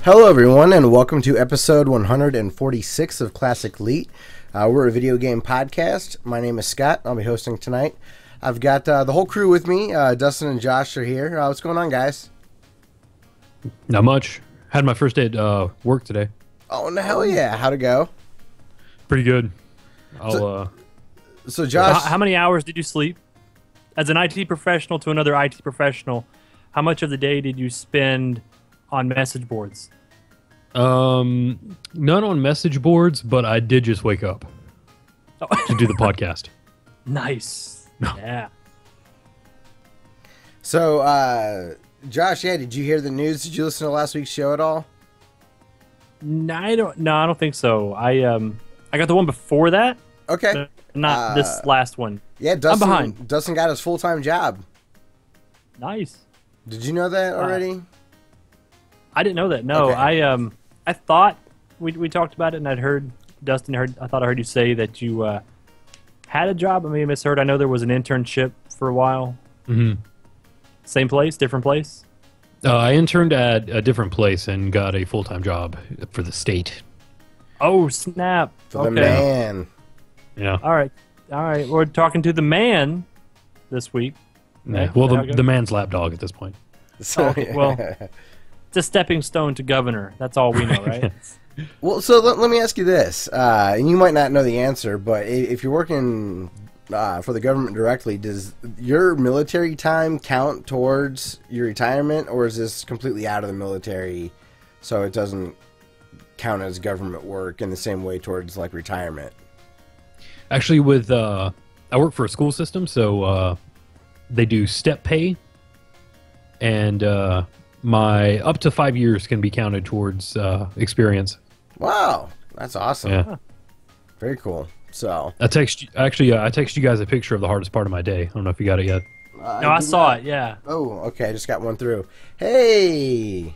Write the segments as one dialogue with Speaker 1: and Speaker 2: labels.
Speaker 1: Hello everyone and welcome to episode 146 of Classic Elite. We're a video game podcast. My name is Scott. I'll be hosting tonight. I've got the whole crew with me. Dustin and Josh are here. What's going on, guys?
Speaker 2: Not much. Had my first day at work today.
Speaker 1: Oh, no, hell yeah. How'd it go?
Speaker 2: Pretty good.
Speaker 1: So Josh...
Speaker 3: How many hours did you sleep? As an IT professional to another IT professional, how much of the day did you spend on message boards?
Speaker 2: None on message boards, but I did just wake up to do the podcast.
Speaker 3: Nice. Yeah.
Speaker 1: So, Josh, did you hear the news? Did you listen to last week's show at all?
Speaker 3: No, I don't think so. I got the one before that.
Speaker 1: Okay.
Speaker 3: But not this last one.
Speaker 1: Yeah, Dustin,
Speaker 3: I'm behind.
Speaker 1: Dustin got his full-time job.
Speaker 3: Nice.
Speaker 1: Did you know that already?
Speaker 3: I didn't know that. No,
Speaker 1: Okay.
Speaker 3: I thought we talked about it, and I thought I heard you say that you had a job. I may have misheard. I know there was an internship for a while.
Speaker 2: Mm-hmm.
Speaker 3: Same place, different place?
Speaker 2: I interned at a different place and got a full-time job for the state.
Speaker 3: Oh, snap.
Speaker 1: For the man.
Speaker 2: Yeah.
Speaker 3: All right. We're talking to the man this week.
Speaker 2: Yeah.
Speaker 3: Right?
Speaker 2: Well, the man's lapdog at this point.
Speaker 1: So,
Speaker 3: Okay, well, it's a stepping stone to governor. That's all we know, right?
Speaker 1: Well, so let me ask you this, and you might not know the answer, but if you're working for the government directly, does your military time count towards your retirement, or is this completely out of the military, so it doesn't count as government work in the same way towards like retirement?
Speaker 2: Actually, I work for a school system, so they do step pay, and my up to 5 years can be counted towards experience.
Speaker 1: Wow, that's awesome.
Speaker 2: Yeah.
Speaker 1: Very cool. So
Speaker 2: I text you guys a picture of the hardest part of my day. I don't know if you got it yet.
Speaker 3: No, I saw it, yeah.
Speaker 1: Oh, okay, I just got one through. Hey,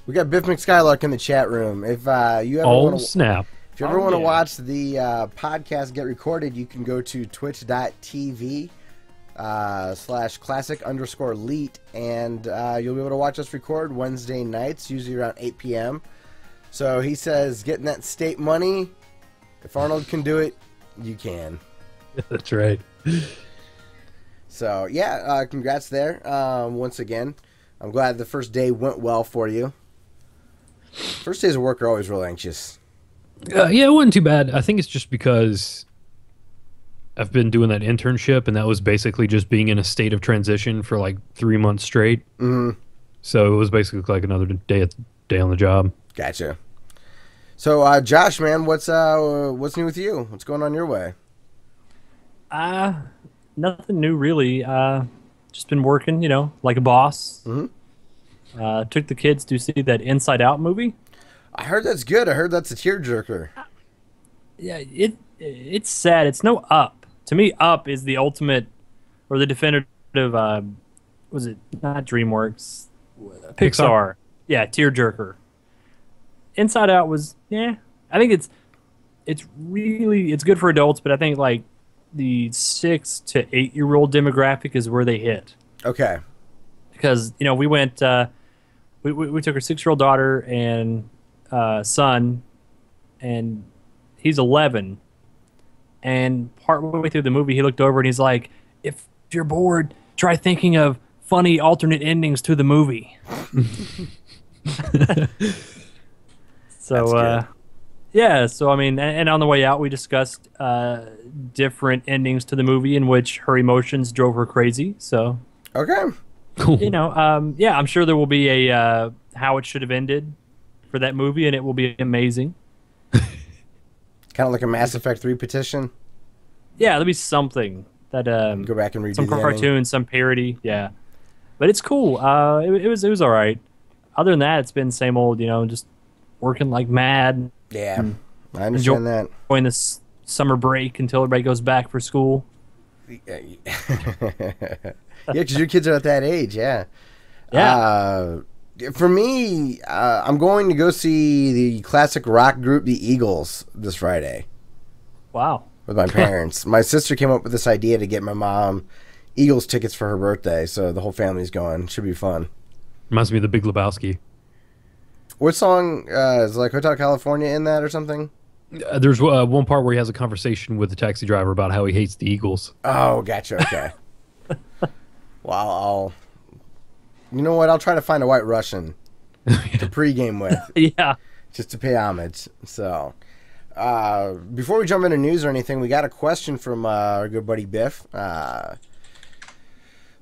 Speaker 1: we got Biff McSkylark in the chat room. If you ever want to
Speaker 2: snap.
Speaker 1: If you ever want to watch the podcast get recorded, you can go to twitch.tv /classic_elite, and you'll be able to watch us record Wednesday nights, usually around 8 p.m. So he says, getting that state money, if Arnold can do it, you can.
Speaker 2: That's right.
Speaker 1: So, yeah, congrats there. Once again, I'm glad the first day went well for you. First days of work are always real anxious.
Speaker 2: Yeah, it wasn't too bad. I think it's just because I've been doing that internship, and that was basically just being in a state of transition for like 3 months straight.
Speaker 1: Mm-hmm.
Speaker 2: So it was basically like another day on the job.
Speaker 1: Gotcha. So, Josh, man, what's new with you? What's going on your way?
Speaker 3: Nothing new really. Just been working, like a boss.
Speaker 1: Mm-hmm.
Speaker 3: Took the kids to see that Inside Out movie.
Speaker 1: I heard that's good. I heard that's a tearjerker.
Speaker 3: Yeah, it's sad. It's no Up. To me, Up is the ultimate or the definitive. Was it not DreamWorks? Pixar. Yeah, tearjerker. Inside Out was I think it's good for adults, but I think like the 6 to 8 year old demographic is where they hit.
Speaker 1: Okay.
Speaker 3: Because we went we took our 6-year-old daughter and son, and he's 11, and partway through the movie he looked over and he's like, if you're bored, try thinking of funny alternate endings to the movie. So so I mean, and on the way out we discussed different endings to the movie in which her emotions drove her crazy. So
Speaker 1: okay,
Speaker 2: cool.
Speaker 3: I'm sure there will be a how it should have ended for that movie, and it will be amazing.
Speaker 1: Kind of like a Mass Effect 3 petition.
Speaker 3: Yeah, there'll be something that
Speaker 1: go back and redo
Speaker 3: some
Speaker 1: the
Speaker 3: cartoon,
Speaker 1: ending.
Speaker 3: some parody. Yeah, but it's cool. It was all right. Other than that, it's been same old. Just working like mad.
Speaker 1: Yeah, I understand that.
Speaker 3: Enjoying this summer break until everybody goes back for school.
Speaker 1: Yeah, because your kids are at that age. Yeah.
Speaker 3: Yeah.
Speaker 1: For me, I'm going to go see the classic rock group, the Eagles, this Friday.
Speaker 3: Wow.
Speaker 1: With my parents. My sister came up with this idea to get my mom Eagles tickets for her birthday, so the whole family's going. Should be fun.
Speaker 2: Reminds me of the Big Lebowski.
Speaker 1: What song is like Hotel California in that or something?
Speaker 2: There's one part where he has a conversation with the taxi driver about how he hates the Eagles.
Speaker 1: Oh, gotcha. Okay. Well, you know what? I'll try to find a White Russian to pregame with.
Speaker 3: Yeah.
Speaker 1: Just to pay homage. So, before we jump into news or anything, we got a question from our good buddy Biff.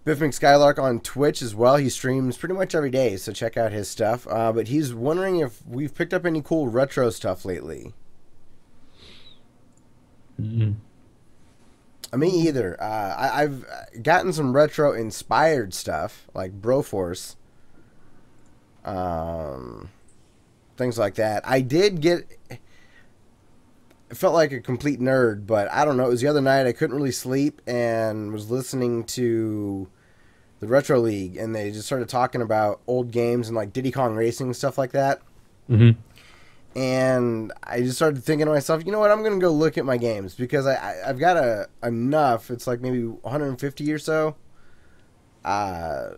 Speaker 1: Biff McSkylark on Twitch as well. He streams pretty much every day, so check out his stuff. But he's wondering if we've picked up any cool retro stuff lately.
Speaker 2: Mm-hmm.
Speaker 1: Me either. I've gotten some retro-inspired stuff, like Broforce. Things like that. I did get... It felt like a complete nerd, but I don't know. It was the other night. I couldn't really sleep and was listening to the Retro League, and they just started talking about old games and like Diddy Kong Racing and stuff like that.
Speaker 2: Mm-hmm.
Speaker 1: And I just started thinking to myself, you know what? I'm going to go look at my games because I've got enough. It's like maybe 150 or so.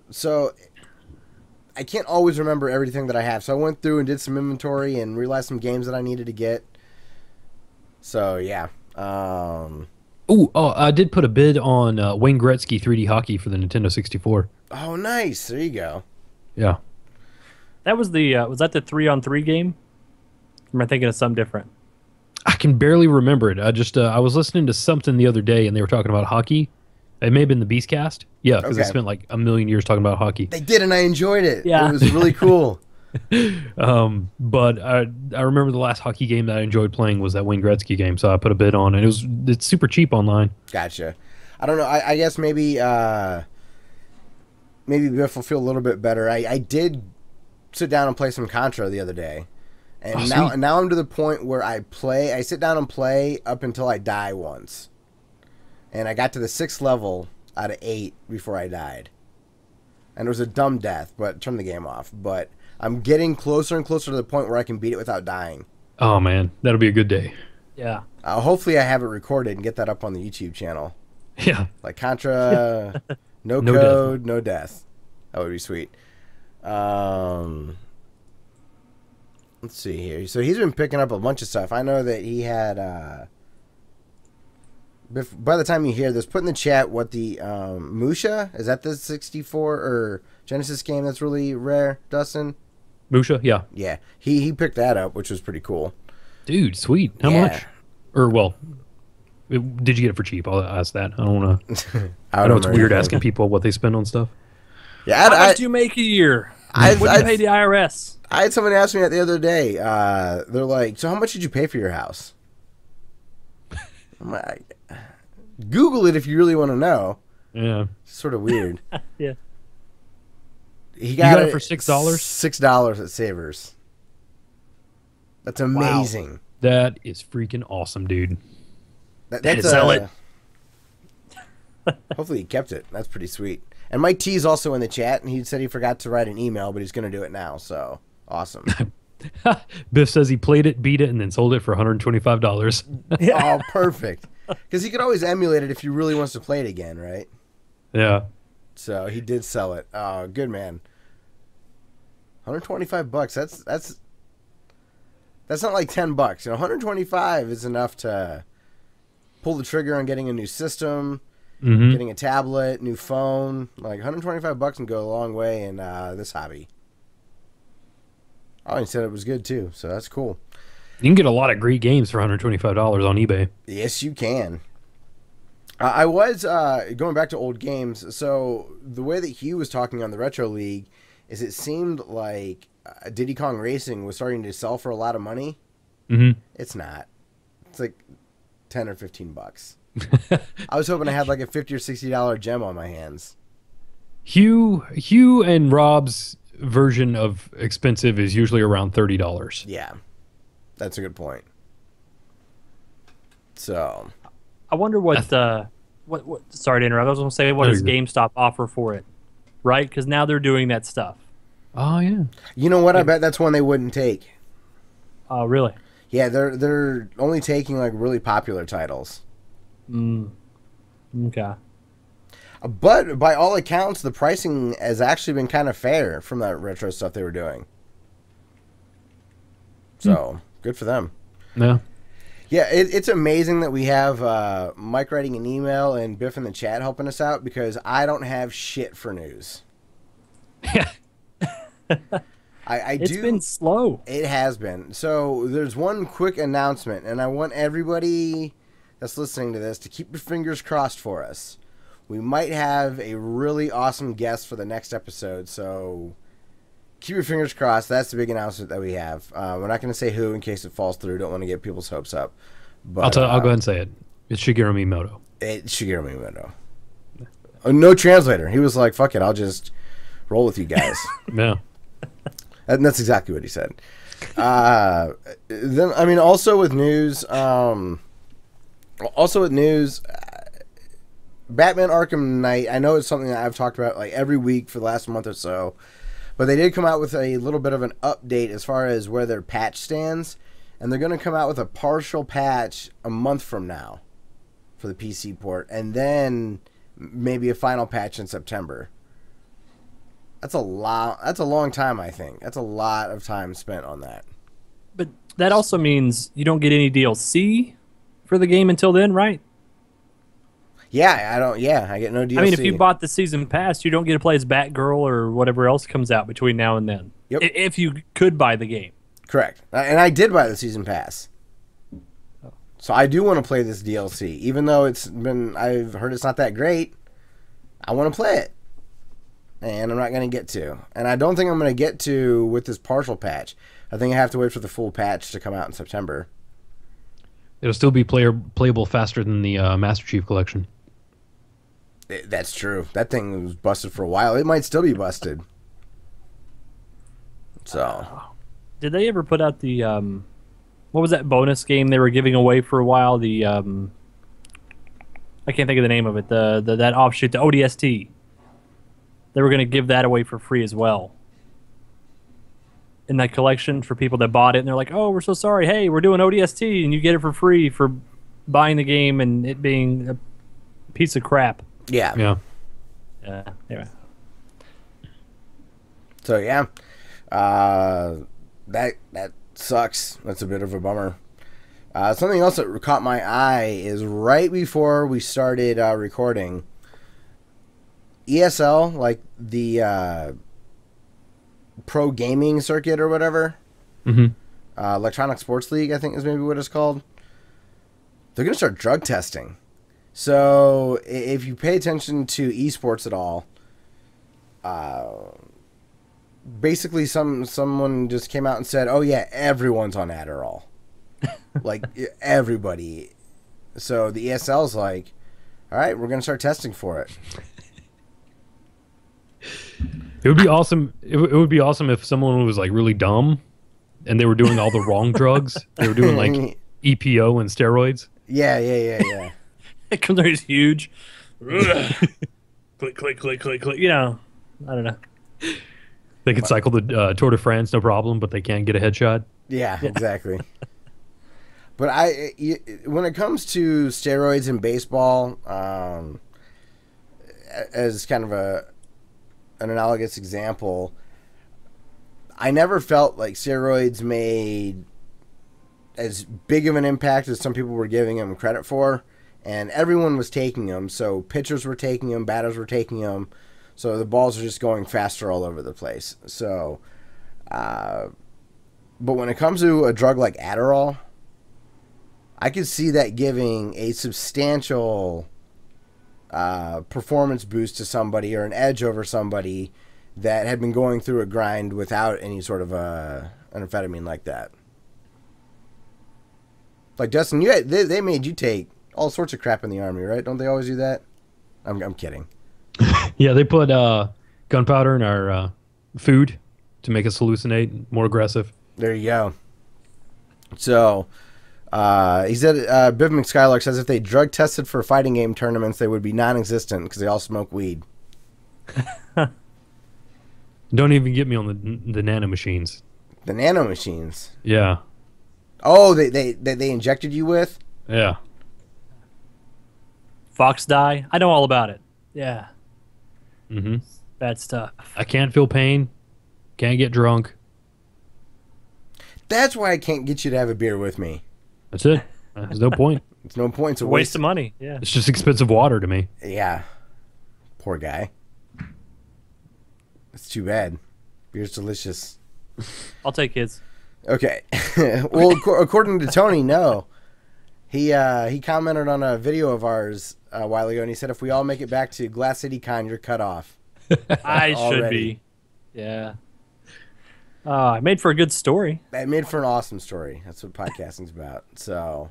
Speaker 1: So I can't always remember everything that I have. So I went through and did some inventory and realized some games that I needed to get. So, yeah.
Speaker 2: I did put a bid on Wayne Gretzky 3D Hockey for the Nintendo 64.
Speaker 1: Oh, nice. There you go.
Speaker 2: Yeah.
Speaker 3: That was was that the 3-on-3 game? Or am I thinking of something different?
Speaker 2: I can barely remember it. I was listening to something the other day, and they were talking about hockey. It may have been the Beastcast. Yeah, because they spent like a million years talking about hockey.
Speaker 1: They did, and I enjoyed it.
Speaker 3: Yeah.
Speaker 1: It was really cool.
Speaker 2: But I remember the last hockey game that I enjoyed playing was that Wayne Gretzky game, so I put a bid on it. It's super cheap online.
Speaker 1: Gotcha. I don't know. I guess maybe Biff will feel a little bit better. I did sit down and play some Contra the other day, and now I'm to the point where I sit down and play up until I die once, and I got to the 6th level out of 8 before I died, and it was a dumb death, but turned the game off. But I'm getting closer and closer to the point where I can beat it without dying.
Speaker 2: Oh man, that'll be a good day.
Speaker 3: Yeah.
Speaker 1: Hopefully I have it recorded and get that up on the YouTube channel.
Speaker 2: Yeah.
Speaker 1: Like Contra, no code, no death. That would be sweet. Let's see here. So he's been picking up a bunch of stuff. I know that he had... by the time you hear this, put in the chat what the Musha, is that the 64 or Genesis game that's really rare, Dustin?
Speaker 2: Musha, yeah.
Speaker 1: Yeah, he picked that up, which was pretty cool.
Speaker 2: Dude, sweet. How much? Or, well, did you get it for cheap? I'll ask that. I don't want to... I know it's weird asking people what they spend on stuff.
Speaker 1: Yeah,
Speaker 3: How much do you make a year? What do you pay the IRS?
Speaker 1: I had someone ask me that the other day. They're like, so how much did you pay for your house? I'm like, Google it if you really want to know.
Speaker 2: Yeah.
Speaker 1: It's sort of weird.
Speaker 3: Yeah.
Speaker 1: He got
Speaker 2: it for $6?
Speaker 1: $6 at Savers. That's amazing.
Speaker 3: Wow.
Speaker 2: That is freaking awesome, dude.
Speaker 1: That's
Speaker 3: sell it.
Speaker 1: Hopefully he kept it. That's pretty sweet. And Mike T is also in the chat, and he said he forgot to write an email, but he's going to do it now. So awesome.
Speaker 2: Biff says he played it, beat it, and then sold it for $125.
Speaker 1: Oh, perfect. Because he could always emulate it if he really wants to play it again, right?
Speaker 2: Yeah.
Speaker 1: So he did sell it. Oh, good man. $125. That's not like $10. You know, $125 is enough to pull the trigger on getting a new system, getting a tablet, new phone. Like $125 can go a long way in this hobby. Oh, he said it was good too, so that's cool.
Speaker 2: You can get a lot of great games for $125 on eBay.
Speaker 1: Yes, you can. I was going back to old games. So the way that Hugh was talking on the Retro League is it seemed like Diddy Kong Racing was starting to sell for a lot of money.
Speaker 2: Mm-hmm.
Speaker 1: It's not. It's like $10 or $15. I was hoping I had like a $50 or $60 gem on my hands.
Speaker 2: Hugh and Rob's version of expensive is usually around $30.
Speaker 1: Yeah, that's a good point. So,
Speaker 3: I wonder what sorry to interrupt. I was going to say, what does GameStop offer for it? Right? Because now they're doing that stuff.
Speaker 2: Oh, yeah.
Speaker 1: You know what? I bet that's one they wouldn't take.
Speaker 3: Oh, really?
Speaker 1: Yeah, they're only taking like really popular titles.
Speaker 3: Okay.
Speaker 1: But by all accounts, the pricing has actually been kind of fair from that retro stuff they were doing. So good for them.
Speaker 2: Yeah.
Speaker 1: Yeah, it's amazing that we have Mike writing an email and Biff in the chat helping us out because I don't have shit for news.
Speaker 2: Yeah.
Speaker 3: It's been slow.
Speaker 1: It has been. So there's one quick announcement, and I want everybody that's listening to this to keep your fingers crossed for us. We might have a really awesome guest for the next episode, so keep your fingers crossed. That's the big announcement that we have. We're not going to say who in case it falls through. Don't want to get people's hopes up. But
Speaker 2: I'll go ahead and say it. It's Shigeru Miyamoto.
Speaker 1: It's Shigeru Miyamoto. No translator. He was like, fuck it, I'll just roll with you guys.
Speaker 2: Yeah.
Speaker 1: And that's exactly what he said. Then, I mean, also with news, Batman Arkham Knight, I know it's something that I've talked about like every week for the last month or so, but they did come out with a little bit of an update as far as where their patch stands, and they're going to come out with a partial patch a month from now for the PC port, and then maybe a final patch in September. That's a long time, I think. That's a lot of time spent on that.
Speaker 3: But that also means you don't get any DLC for the game until then, right?
Speaker 1: Yeah, I get no DLC.
Speaker 3: I mean, if you bought the season pass, you don't get to play as Batgirl or whatever else comes out between now and then.
Speaker 1: Yep.
Speaker 3: If you could buy the game.
Speaker 1: Correct. And I did buy the season pass. So I do want to play this DLC. Even though I've heard it's not that great, I want to play it. And I'm not going to get to. And I don't think I'm going to get to with this partial patch. I think I have to wait for the full patch to come out in September.
Speaker 2: It'll still be playable faster than the Master Chief Collection.
Speaker 1: That's true. That thing was busted for a while. It might still be busted. So,
Speaker 3: did they ever put out the what was that bonus game they were giving away for a while? The I can't think of the name of it. That offshoot, the ODST. They were going to give that away for free as well. In that collection for people that bought it, and they're like, "Oh, we're so sorry. Hey, we're doing ODST, and you get it for free for buying the game and it being a piece of crap."
Speaker 1: yeah.
Speaker 2: Yeah.
Speaker 3: Anyway.
Speaker 1: So, yeah. That sucks. That's a bit of a bummer. Something else that caught my eye is right before we started recording, ESL, like the pro gaming circuit or whatever, Electronic Sports League, I think is maybe what it's called. They're going to start drug testing. So if you pay attention to esports at all, basically someone just came out and said, "Oh yeah, everyone's on Adderall." Like everybody. So the ESL's like, "All right, we're going to start testing for it."
Speaker 2: It would be awesome. It would be awesome if someone was like really dumb, and they were doing all the wrong drugs. They were doing like EPO and steroids.
Speaker 1: Yeah.
Speaker 3: It comes out, he's huge. Click, click, click, click, click. You know, I don't know.
Speaker 2: They could cycle the Tour de France, no problem, but they can't get a headshot.
Speaker 1: Yeah, exactly. But when it comes to steroids in baseball, as kind of an analogous example, I never felt like steroids made as big of an impact as some people were giving them credit for, and everyone was taking them. So pitchers were taking them, batters were taking them, so the balls are just going faster all over the place. So, but when it comes to a drug like Adderall, I could see that giving a substantial performance boost to somebody or an edge over somebody that had been going through a grind without any sort of an amphetamine like that. Like, Dustin, they made you take all sorts of crap in the Army, right? Don't they always do that? I'm kidding.
Speaker 2: Yeah, they put gunpowder in our food to make us hallucinate, more aggressive.
Speaker 1: There you go. So, he said, Biv McSkylark says if they drug tested for fighting game tournaments, they would be non-existent because they all smoke weed.
Speaker 2: Don't even get me on the nano machines.
Speaker 1: The nano machines?
Speaker 2: Yeah.
Speaker 1: Oh, they injected you with?
Speaker 2: Yeah.
Speaker 3: Fox dye. I know all about it. Yeah.
Speaker 2: Mm-hmm.
Speaker 3: Bad stuff.
Speaker 2: I can't feel pain. Can't get drunk.
Speaker 1: That's why I can't get you to have a beer with me.
Speaker 2: That's it. There's no point.
Speaker 1: It's no point. It's a
Speaker 3: Waste of money. Yeah.
Speaker 2: It's just expensive water to me.
Speaker 1: Yeah. Poor guy. It's too bad. Beer's delicious.
Speaker 3: I'll take his.
Speaker 1: Okay. Well, according to Tony, no. He commented on a video of ours a while ago, and he said if we all make it back to Glass City Con, you're cut off.
Speaker 3: I should be. Yeah. I made for a good story.
Speaker 1: It made for an awesome story. That's what podcasting's about. So,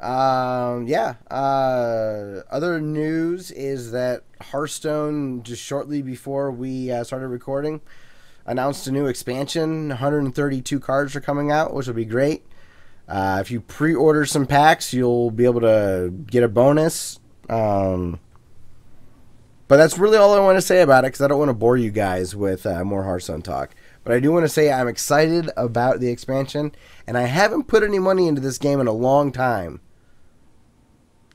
Speaker 1: yeah. Other news is that Hearthstone, just shortly before we started recording, announced a new expansion. 132 cards are coming out, which will be great. If you pre-order some packs, you'll be able to get a bonus. But that's really all I want to say about it, because I don't want to bore you guys with more Hearthstone talk. But I do want to say I'm excited about the expansion, and I haven't put any money into this game in a long time,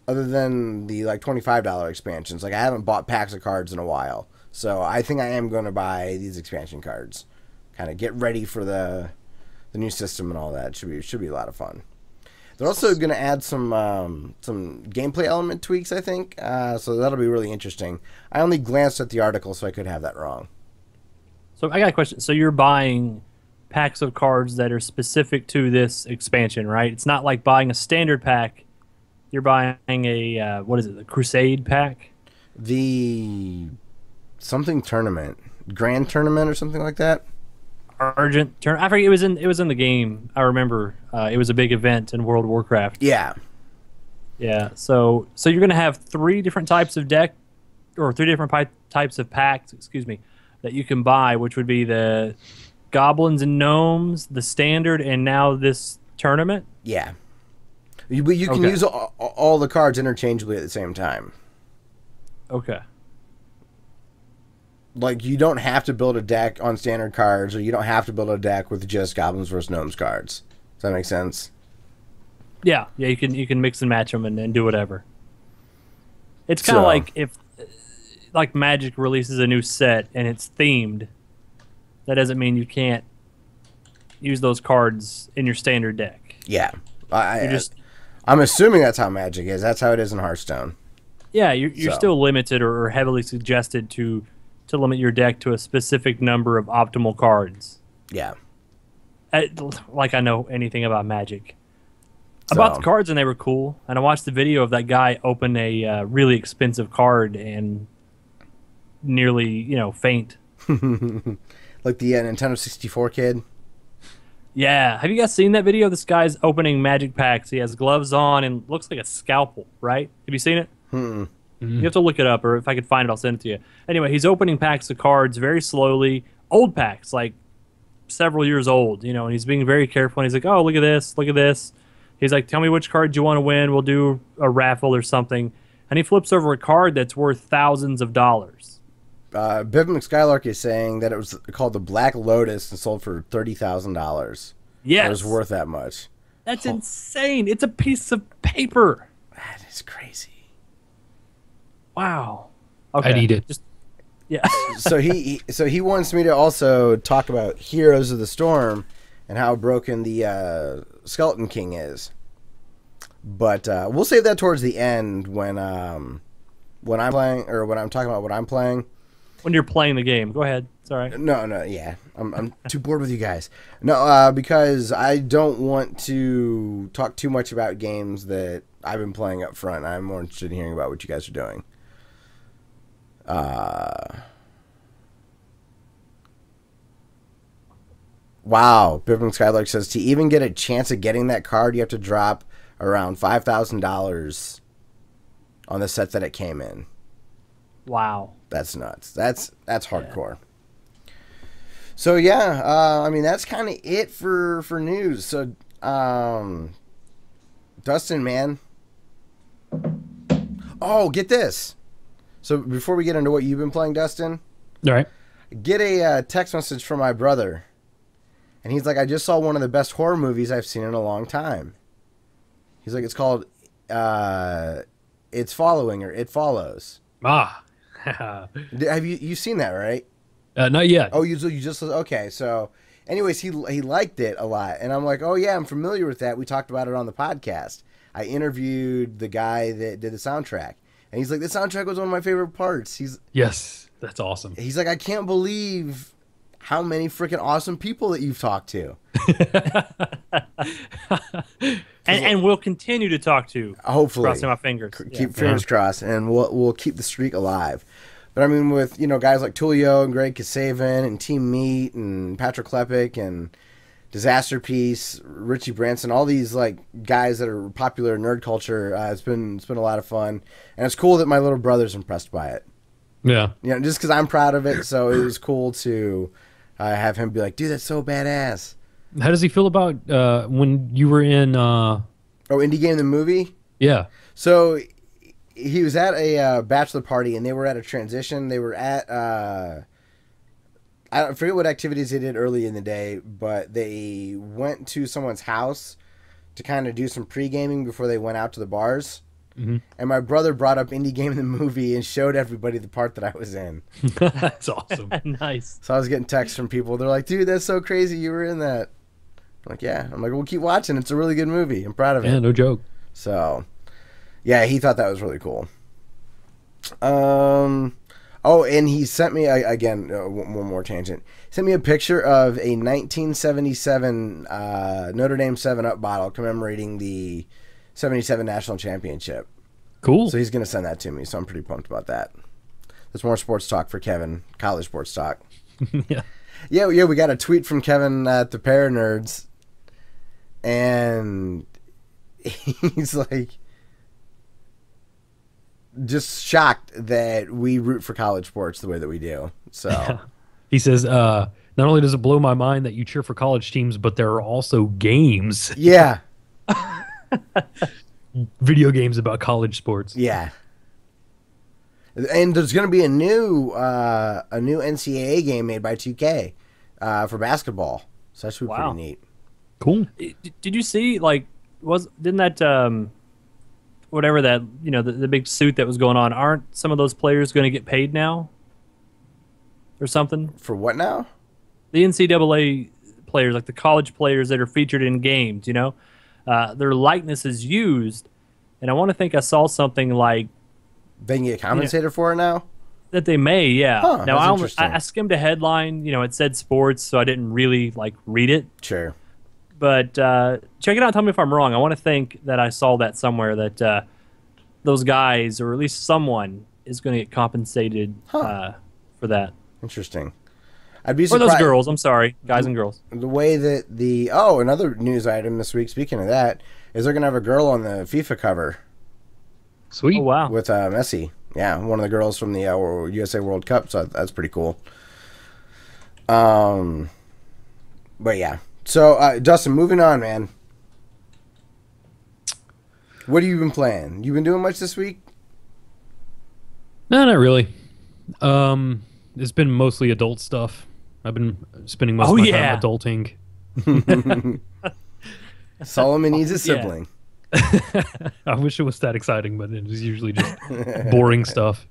Speaker 1: other than the like $25 expansions. Like, I haven't bought packs of cards in a while, so I think I am going to buy these expansion cards. Kind of get ready for the new system and all that. It should be a lot of fun. They're also going to add some gameplay element tweaks, I think, so that'll be really interesting. I only glanced at the article, so I could have that wrong.
Speaker 3: So I got a question. So you're buying packs of cards that are specific to this expansion, right? It's not like buying a standard pack. You're buying a, what is it, the Crusade pack?
Speaker 1: The something tournament. Grand tournament or something like that?
Speaker 3: Argent tournament. I forget, it was in the game. I remember it was a big event in World of Warcraft.
Speaker 1: Yeah.
Speaker 3: Yeah. So you're going to have 3 different types of deck, or 3 different types of packs, excuse me, that you can buy, which would be the Goblins and Gnomes, the Standard, and now this tournament?
Speaker 1: Yeah. But you can use all the cards interchangeably at the same time.
Speaker 3: Okay.
Speaker 1: Like, you don't have to build a deck on standard cards, or you don't have to build a deck with just Goblins versus Gnomes cards. Does that make sense?
Speaker 3: Yeah. Yeah, you can mix and match them and do whatever. It's kind of like if like Magic releases a new set and it's themed, that doesn't mean you can't use those cards in your standard deck.
Speaker 1: Yeah. I'm assuming that's how Magic is. That's how it is in Hearthstone.
Speaker 3: Yeah, you're still limited or heavily suggested to limit your deck to a specific number of optimal cards.
Speaker 1: Yeah.
Speaker 3: Like I know anything about Magic. I bought the cards and they were cool, and I watched the video of that guy open a really expensive card and nearly, faint.
Speaker 1: Like the Nintendo 64 kid?
Speaker 3: Yeah. Have you guys seen that video? This guy's opening Magic packs. He has gloves on and looks like a scalpel, right? Have you seen it?
Speaker 1: Mm-mm.
Speaker 3: You have to look it up, or if I could find it, I'll send it to you. Anyway, he's opening packs of cards very slowly. Old packs, like several years old, and he's being very careful. And he's like, oh, look at this, look at this. He's like, tell me which card you want to win. We'll do a raffle or something. And he flips over a card that's worth thousands of dollars.
Speaker 1: Biv McSkylark is saying that it was called the Black Lotus and sold for $30,000.
Speaker 3: Yes.
Speaker 1: It was worth that much.
Speaker 3: That's insane. It's a piece of paper.
Speaker 1: That is crazy.
Speaker 3: Wow. Okay.
Speaker 2: I'd eat it.
Speaker 3: Yeah.
Speaker 1: So he wants me to also talk about Heroes of the Storm and how broken the Skeleton King is. But we'll save that towards the end when I'm playing, or when I'm talking about what I'm playing.
Speaker 3: When you're playing the game. Go ahead. It's all right.
Speaker 1: No, yeah. I'm too bored with you guys. No, because I don't want to talk too much about games that I've been playing up front. I'm more interested in hearing about what you guys are doing. Wow. Bibbing Skylark says, to even get a chance of getting that card, you have to drop around $5,000 on the set that it came in.
Speaker 3: Wow.
Speaker 1: That's nuts. That's hardcore. Yeah. So yeah, that's kind of it for news. So, Dustin, man. Oh, get this. So before we get into what you've been playing, Dustin,
Speaker 2: All right.
Speaker 1: Get a text message from my brother, and he's like, I just saw one of the best horror movies I've seen in a long time. He's like, it's called It's Following, or It Follows.
Speaker 2: Ah.
Speaker 1: Have you seen that, right?
Speaker 2: Not yet.
Speaker 1: Oh, you just okay. So, anyways, he liked it a lot, and I'm like, oh yeah, I'm familiar with that. We talked about it on the podcast. I interviewed the guy that did the soundtrack, and he's like, the soundtrack was one of my favorite parts.
Speaker 2: Yes, that's awesome.
Speaker 1: He's like, I can't believe how many freaking awesome people that you've talked to.
Speaker 3: and we'll continue to talk to.
Speaker 1: Hopefully,
Speaker 3: crossing my fingers.
Speaker 1: Keep fingers crossed, and we'll keep the streak alive. But I mean, with guys like Tulio and Greg Kasavin and Team Meat and Patrick Klepek and Disaster Piece, Richie Branson, all these like guys that are popular in nerd culture, it's been a lot of fun, and it's cool that my little brother's impressed by it.
Speaker 2: Yeah,
Speaker 1: just because I'm proud of it, so it was cool to have him be like, "Dude, that's so badass."
Speaker 2: How does he feel about when you were in?
Speaker 1: Indie Game the movie.
Speaker 2: Yeah.
Speaker 1: So he was at a bachelor party, and they were at a transition. They were at I forget what activities they did early in the day, but they went to someone's house to kind of do some pre-gaming before they went out to the bars.
Speaker 2: Mm-hmm.
Speaker 1: And my brother brought up Indie Game the movie and showed everybody the part that I was in.
Speaker 2: That's awesome.
Speaker 3: Nice.
Speaker 1: So I was getting texts from people. They're like, "Dude, that's so crazy. You were in that." I'm like, "Yeah." I'm like, "We'll keep watching. It's a really good movie. I'm proud of it."
Speaker 2: Yeah, no joke.
Speaker 1: So, yeah, he thought that was really cool. And he sent me, again, one more tangent. He sent me a picture of a 1977 Notre Dame 7-Up bottle commemorating the 77 National Championship.
Speaker 2: Cool.
Speaker 1: So he's going to send that to me, so I'm pretty pumped about that. There's more sports talk for Kevin, college sports talk.
Speaker 2: Yeah.
Speaker 1: Yeah, we got a tweet from Kevin at the Pair Nerds, and he's like, just shocked that we root for college sports the way that we do. So
Speaker 2: he says, not only does it blow my mind that you cheer for college teams, but there are also games.
Speaker 1: Yeah.
Speaker 2: Video games about college sports.
Speaker 1: Yeah. And there's going to be a new NCAA game made by 2K for basketball. So that should be pretty neat.
Speaker 2: Cool.
Speaker 3: Did you see, like, didn't that whatever that, the big suit that was going on, aren't some of those players going to get paid now or something?
Speaker 1: For what now?
Speaker 3: The NCAA players, like the college players that are featured in games, their likeness is used, and I want to think I saw something like
Speaker 1: they can get compensated for it now.
Speaker 3: That they may, yeah.
Speaker 1: Huh,
Speaker 3: now
Speaker 1: I
Speaker 3: skimmed a headline. It said sports, so I didn't really read it.
Speaker 1: Sure.
Speaker 3: But check it out. Tell me if I'm wrong. I want to think that I saw that somewhere that those guys, or at least someone, is going to get compensated for that.
Speaker 1: Interesting. I'd be surprised.
Speaker 3: Or those girls. I'm sorry, guys and girls.
Speaker 1: The way that another news item this week. Speaking of that, is they're going to have a girl on the FIFA cover.
Speaker 2: Sweet.
Speaker 3: Oh wow.
Speaker 1: With Messi. Yeah, one of the girls from the USA World Cup. So that's pretty cool. But yeah. So, Dustin, moving on, man. What have you been playing? You been doing much this week?
Speaker 2: No, not really. It's been mostly adult stuff. I've been spending most of my time adulting.
Speaker 1: Solomon needs a sibling.
Speaker 2: I wish it was that exciting, but it was usually just boring stuff.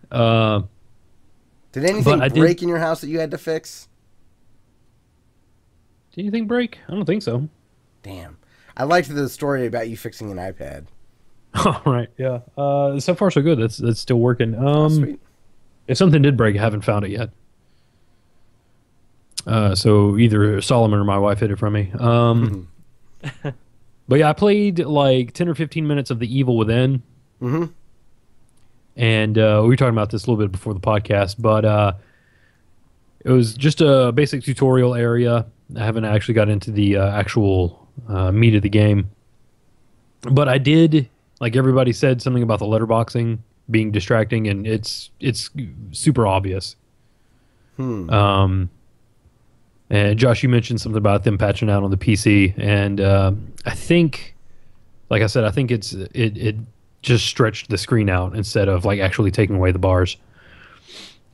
Speaker 1: Did anything break in your house that you had to fix?
Speaker 2: Did anything break? I don't think so.
Speaker 1: Damn. I liked the story about you fixing an iPad.
Speaker 2: Oh, right. Yeah. So far, so good. That's still working.
Speaker 1: Sweet.
Speaker 2: If something did break, I haven't found it yet. So either Solomon or my wife hid it from me. But yeah, I played like 10 or 15 minutes of The Evil Within.
Speaker 1: Mm-hmm.
Speaker 2: And we were talking about this a little bit before the podcast, but it was just a basic tutorial area. I haven't actually got into the actual meat of the game. But I did, like everybody said, something about the letterboxing being distracting, and it's super obvious. And Josh, you mentioned something about them patching out on the PC, and I think, like I said, I think it just stretched the screen out instead of like actually taking away the bars.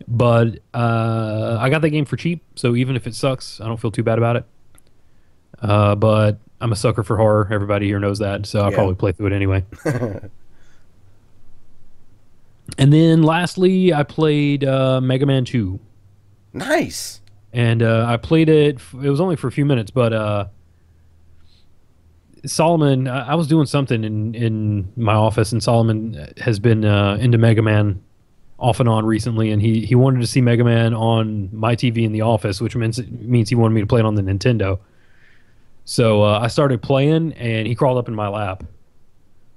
Speaker 2: But I got that game for cheap, so even if it sucks, I don't feel too bad about it. But I'm a sucker for horror. Everybody here knows that, so I'll probably play through it anyway. And then lastly, I played Mega Man 2.
Speaker 1: Nice.
Speaker 2: And I played it. It was only for a few minutes, but Solomon, I was doing something in my office, and Solomon has been into Mega Man off and on recently, and he wanted to see Mega Man on my TV in the office, which means he wanted me to play it on the Nintendo. So I started playing, and he crawled up in my lap.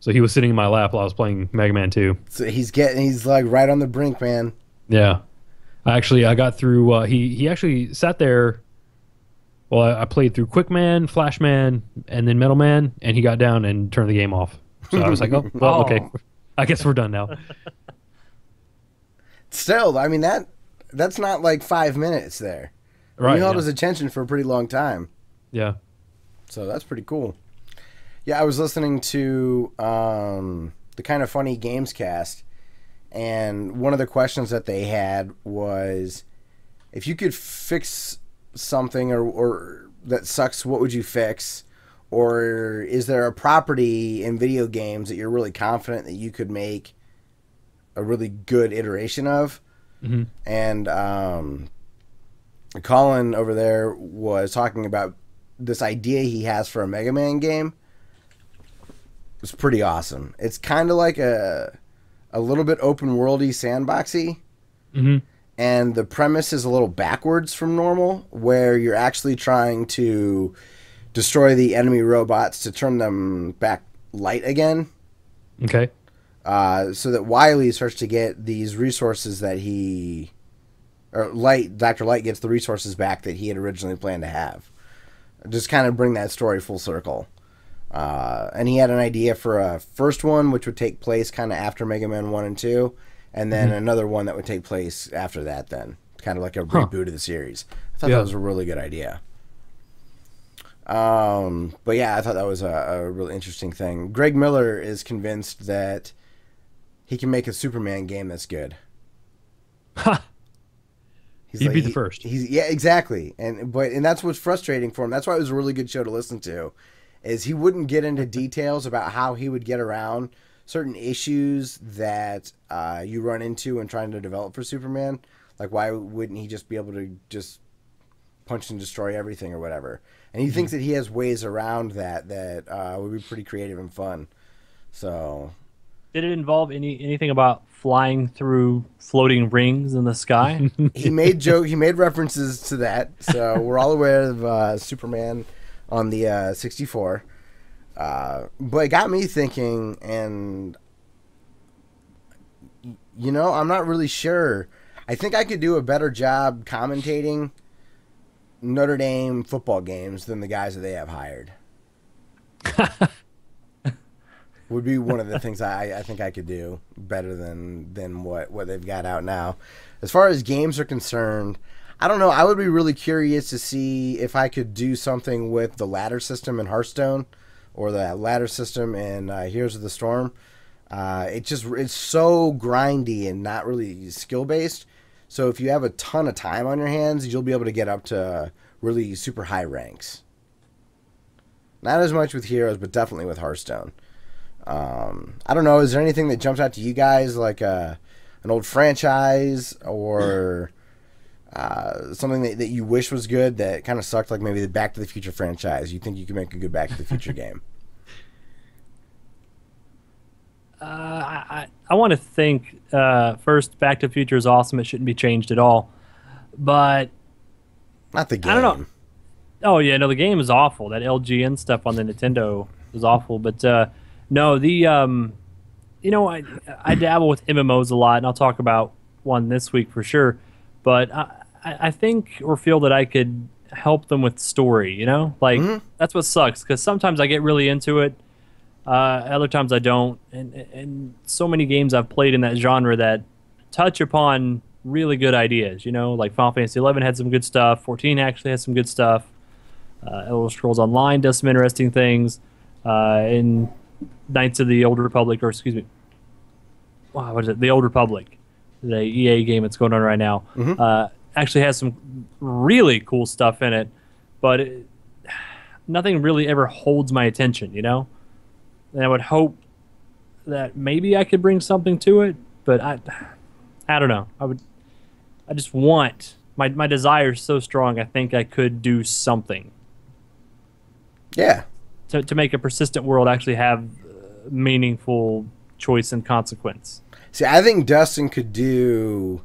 Speaker 2: So he was sitting in my lap while I was playing Mega Man 2.
Speaker 1: So he's like right on the brink, man.
Speaker 2: Yeah. I got through, he actually sat there. Well, I played through Quick Man, Flash Man, and then Metal Man, and he got down and turned the game off. So I was like, oh, well, okay. I guess we're done now.
Speaker 1: Still, I mean, that's not like 5 minutes there.
Speaker 2: Right.
Speaker 1: You held his attention for a pretty long time.
Speaker 2: Yeah.
Speaker 1: So that's pretty cool. Yeah, I was listening to the Kind of Funny Games cast, and one of the questions that they had was, if you could fix something or that sucks, what would you fix? Or is there a property in video games that you're really confident that you could make a really good iteration of?
Speaker 2: Mm-hmm.
Speaker 1: And Colin over there was talking about this idea he has for a Mega Man game. It's pretty awesome. It's kind of like a little bit open worldy, sandboxy.
Speaker 2: Mm-hmm.
Speaker 1: And the premise is a little backwards from normal, where you're actually trying to destroy the enemy robots to turn them back light again.
Speaker 2: Okay.
Speaker 1: So that Wily starts to get these resources that Dr. Light gets the resources back that he had originally planned to have. Just kind of bring that story full circle. And he had an idea for a first one, which would take place kind of after Mega Man 1 and 2, and then another one that would take place after that then. Kind of like a reboot of the series. I thought that was a really good idea. But yeah, I thought that was a really interesting thing. Greg Miller is convinced that he can make a Superman game that's good.
Speaker 2: Ha! He'd be the first.
Speaker 1: Yeah, exactly. And that's what's frustrating for him. That's why it was a really good show to listen to. Is he wouldn't get into details about how he would get around certain issues that you run into when trying to develop for Superman. Like, why wouldn't he just be able to just punch and destroy everything or whatever? And he thinks that he has ways around that would be pretty creative and fun. So,
Speaker 3: did it involve anything about flying through floating rings in the sky?
Speaker 1: He made references to that. So we're all aware of Superman on the 64. But it got me thinking, and I'm not really sure. I think I could do a better job commentating Notre Dame football games than the guys that they have hired. Would be one of the things I think I could do better than what they've got out now. As far as games are concerned, I don't know. I would be really curious to see if I could do something with the ladder system in Hearthstone or the ladder system in Heroes of the Storm. It's so grindy and not really skill-based. So if you have a ton of time on your hands, you'll be able to get up to really super high ranks. Not as much with Heroes, but definitely with Hearthstone. I don't know. Is there anything that jumps out to you guys, like an old franchise or something that you wish was good that kind of sucked, like maybe the Back to the Future franchise? You think you could make a good Back to the Future game?
Speaker 3: I want to think first. Back to the Future is awesome. It shouldn't be changed at all. But
Speaker 1: not the game.
Speaker 3: I don't know. Oh yeah, no, the game is awful. That LGN stuff on the Nintendo is awful. But no, the I dabble with MMOs a lot, and I'll talk about one this week for sure. But I think or feel that I could help them with story. That's what sucks, because sometimes I get really into it. Other times I don't, and so many games I've played in that genre that touch upon really good ideas. Like Final Fantasy 11 had some good stuff. 14 actually has some good stuff. Elder Scrolls Online does some interesting things. In Knights of the Old Republic, or excuse me, wow, what is it? The Old Republic, the EA game that's going on right now, actually has some really cool stuff in it, but nothing really ever holds my attention. And I would hope that maybe I could bring something to it, but I don't know. I just want my desire is so strong. I think I could do something
Speaker 1: Yeah.
Speaker 3: to make a persistent world actually have meaningful choice and consequence.
Speaker 1: See, I think Dustin could do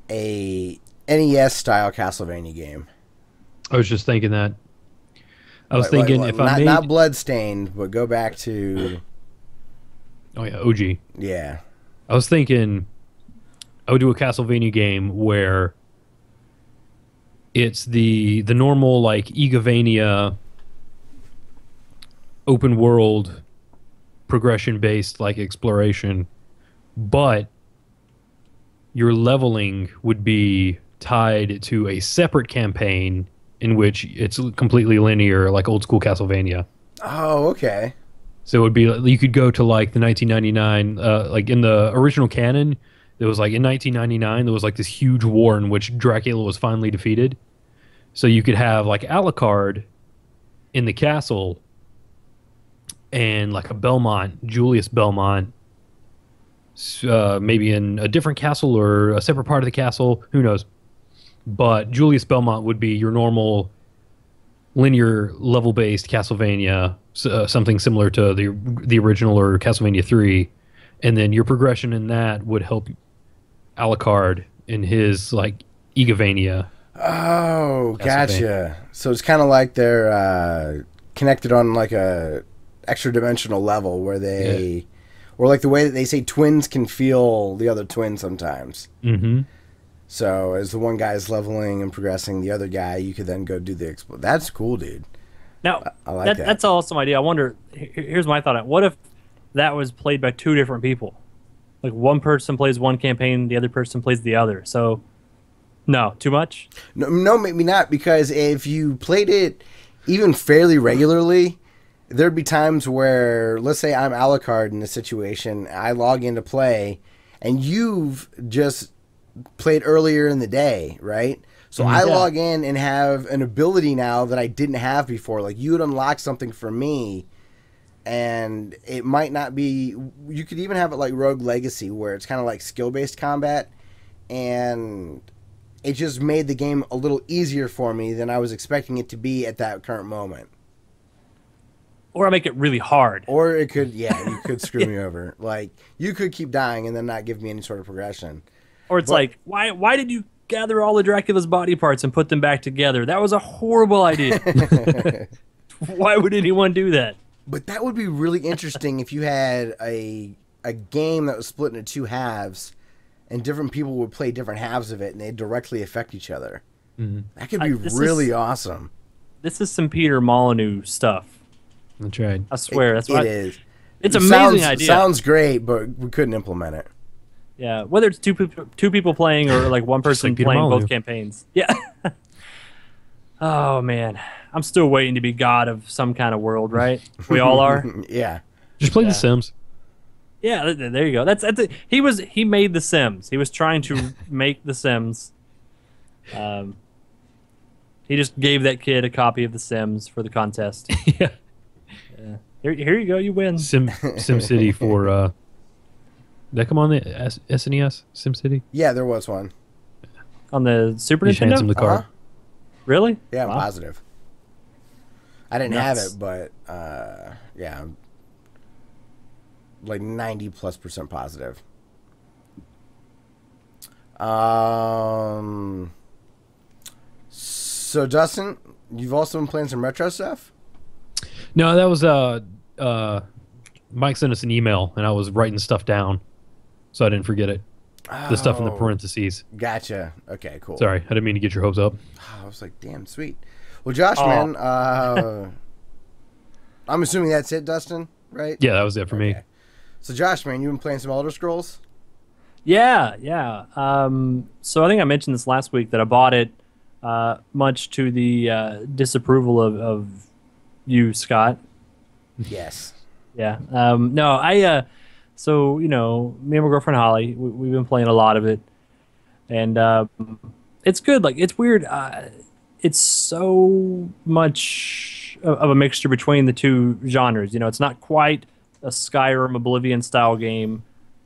Speaker 1: a NES style Castlevania game.
Speaker 2: I was just thinking that. I was thinking if I made
Speaker 1: not Bloodstained, but go back to
Speaker 2: OG.
Speaker 1: Yeah.
Speaker 2: I was thinking I would do a Castlevania game where it's the normal like Igavania open world progression based like exploration, but your leveling would be tied to a separate campaign in which it's completely linear like old school Castlevania.
Speaker 1: Oh, okay.
Speaker 2: So it would be you could go to like the 1999 like in the original canon there was like in 1999 there was like this huge war in which Dracula was finally defeated. So you could have like Alucard in the castle and like a Belmont, Julius Belmont, maybe in a different castle or a separate part of the castle, who knows. But Julius Belmont would be your normal linear level-based Castlevania, something similar to the original or Castlevania 3, and then your progression in that would help Alucard in his like Igavania.
Speaker 1: Oh, gotcha. So it's kind of like they're connected on like a extra dimensional level where they, or like the way that they say twins can feel the other twin sometimes.
Speaker 2: Mm-hmm.
Speaker 1: So as the one guy is leveling and progressing, the other guy, you could then go do the explode. That's cool, dude.
Speaker 3: Now,
Speaker 1: I like that.
Speaker 3: That's an awesome idea. I wonder, here's my thought on it. What if that was played by two different people? Like one person plays one campaign, the other person plays the other. So, no, too much?
Speaker 1: No, maybe not, because if you played it even fairly regularly, there'd be times where, let's say I'm Alucard in a situation, I log in to play, and you've just played earlier in the day, right? So I log in and have an ability now that I didn't have before. Like, you would unlock something for me, and it might not be... You could even have it like Rogue Legacy, where it's kind of like skill-based combat, and it just made the game a little easier for me than I was expecting it to be at that current moment.
Speaker 3: Or I make it really hard.
Speaker 1: Or it could, you could screw me over. Like, you could keep dying and then not give me any sort of progression.
Speaker 3: Or it's like, why did you gather all of Dracula's body parts and put them back together? That was a horrible idea. Why would anyone do that?
Speaker 1: But that would be really interesting if you had a game that was split into two halves, and different people would play different halves of it, and they directly affect each other. Mm-hmm. That could be really awesome.
Speaker 3: This is some Peter Molyneux stuff.
Speaker 2: That's right.
Speaker 3: I swear. It
Speaker 1: is.
Speaker 3: It's an amazing idea.
Speaker 1: Sounds great, but we couldn't implement it.
Speaker 3: Yeah, whether it's two people playing or like one person
Speaker 2: like
Speaker 3: playing both campaigns. Yeah. Oh man, I'm still waiting to be god of some kind of world, right? We all are.
Speaker 1: Yeah.
Speaker 2: Just play The Sims.
Speaker 3: Yeah, there you go. That's it. He made The Sims. He was trying to make The Sims. He just gave that kid a copy of The Sims for the contest.
Speaker 2: Yeah.
Speaker 3: Here you go. You win.
Speaker 2: SimCity for. Did that come on the SNES? SimCity?
Speaker 1: Yeah, there was one.
Speaker 3: On the Super
Speaker 2: You just hands him
Speaker 3: Nintendo?
Speaker 2: the card.
Speaker 3: Really?
Speaker 1: Yeah, I'm
Speaker 3: Wow.
Speaker 1: positive. I didn't have it, but yeah, I'm like 90+% positive. So Dustin, you've also been playing some retro stuff?
Speaker 2: No, that was Mike sent us an email and I was writing stuff down, so I didn't forget it. The stuff in the parentheses.
Speaker 1: Gotcha. Okay, cool.
Speaker 2: Sorry, I didn't mean to get your hopes up.
Speaker 1: I was like, damn, sweet. Well, Josh, man, I'm assuming that's it, Dustin, right?
Speaker 2: Yeah, that was it for me.
Speaker 1: So, Josh, man, you've been playing some Elder Scrolls?
Speaker 3: Yeah. So I think I mentioned this last week that I bought it, much to the disapproval of you, Scott.
Speaker 1: Yes.
Speaker 3: Yeah. No, so, you know, me and my girlfriend Holly, we've been playing a lot of it. And it's good. Like, it's weird. It's so much of a mixture between the two genres. You know, it's not quite a Skyrim Oblivion style game,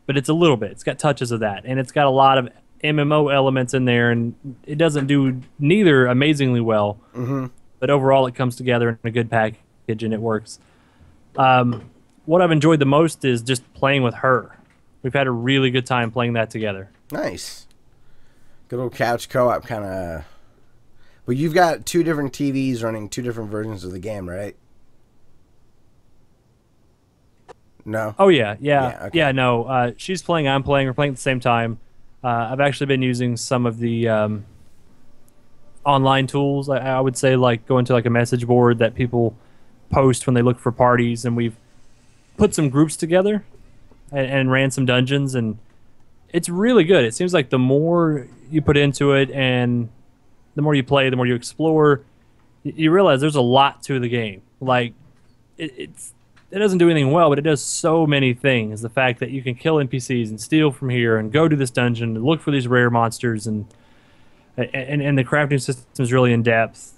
Speaker 3: but it's a little bit. It's got touches of that. And it's got a lot of MMO elements in there, and it doesn't do neither amazingly well.
Speaker 1: Mm-hmm.
Speaker 3: But overall, it comes together in a good package, and it works. What I've enjoyed the most is just playing with her. We've had a really good time playing that together.
Speaker 1: Nice. Good old couch co-op kind of. But you've got 2 different TVs running 2 different versions of the game, right? No?
Speaker 3: Oh, yeah.
Speaker 1: Okay.
Speaker 3: No. She's playing, I'm playing. We're playing at the same time. I've actually been using some of the online tools. I would say, like, going to like a message board that people post when they look for parties, and we've put some groups together and ran some dungeons, and it's really good. It seems like the more you put into it and the more you play, the more you explore, you realize there's a lot to the game. Like, it doesn't do anything well, but it does so many things. The fact that you can kill NPCs and steal from here and go to this dungeon and look for these rare monsters, and the crafting system is really in depth.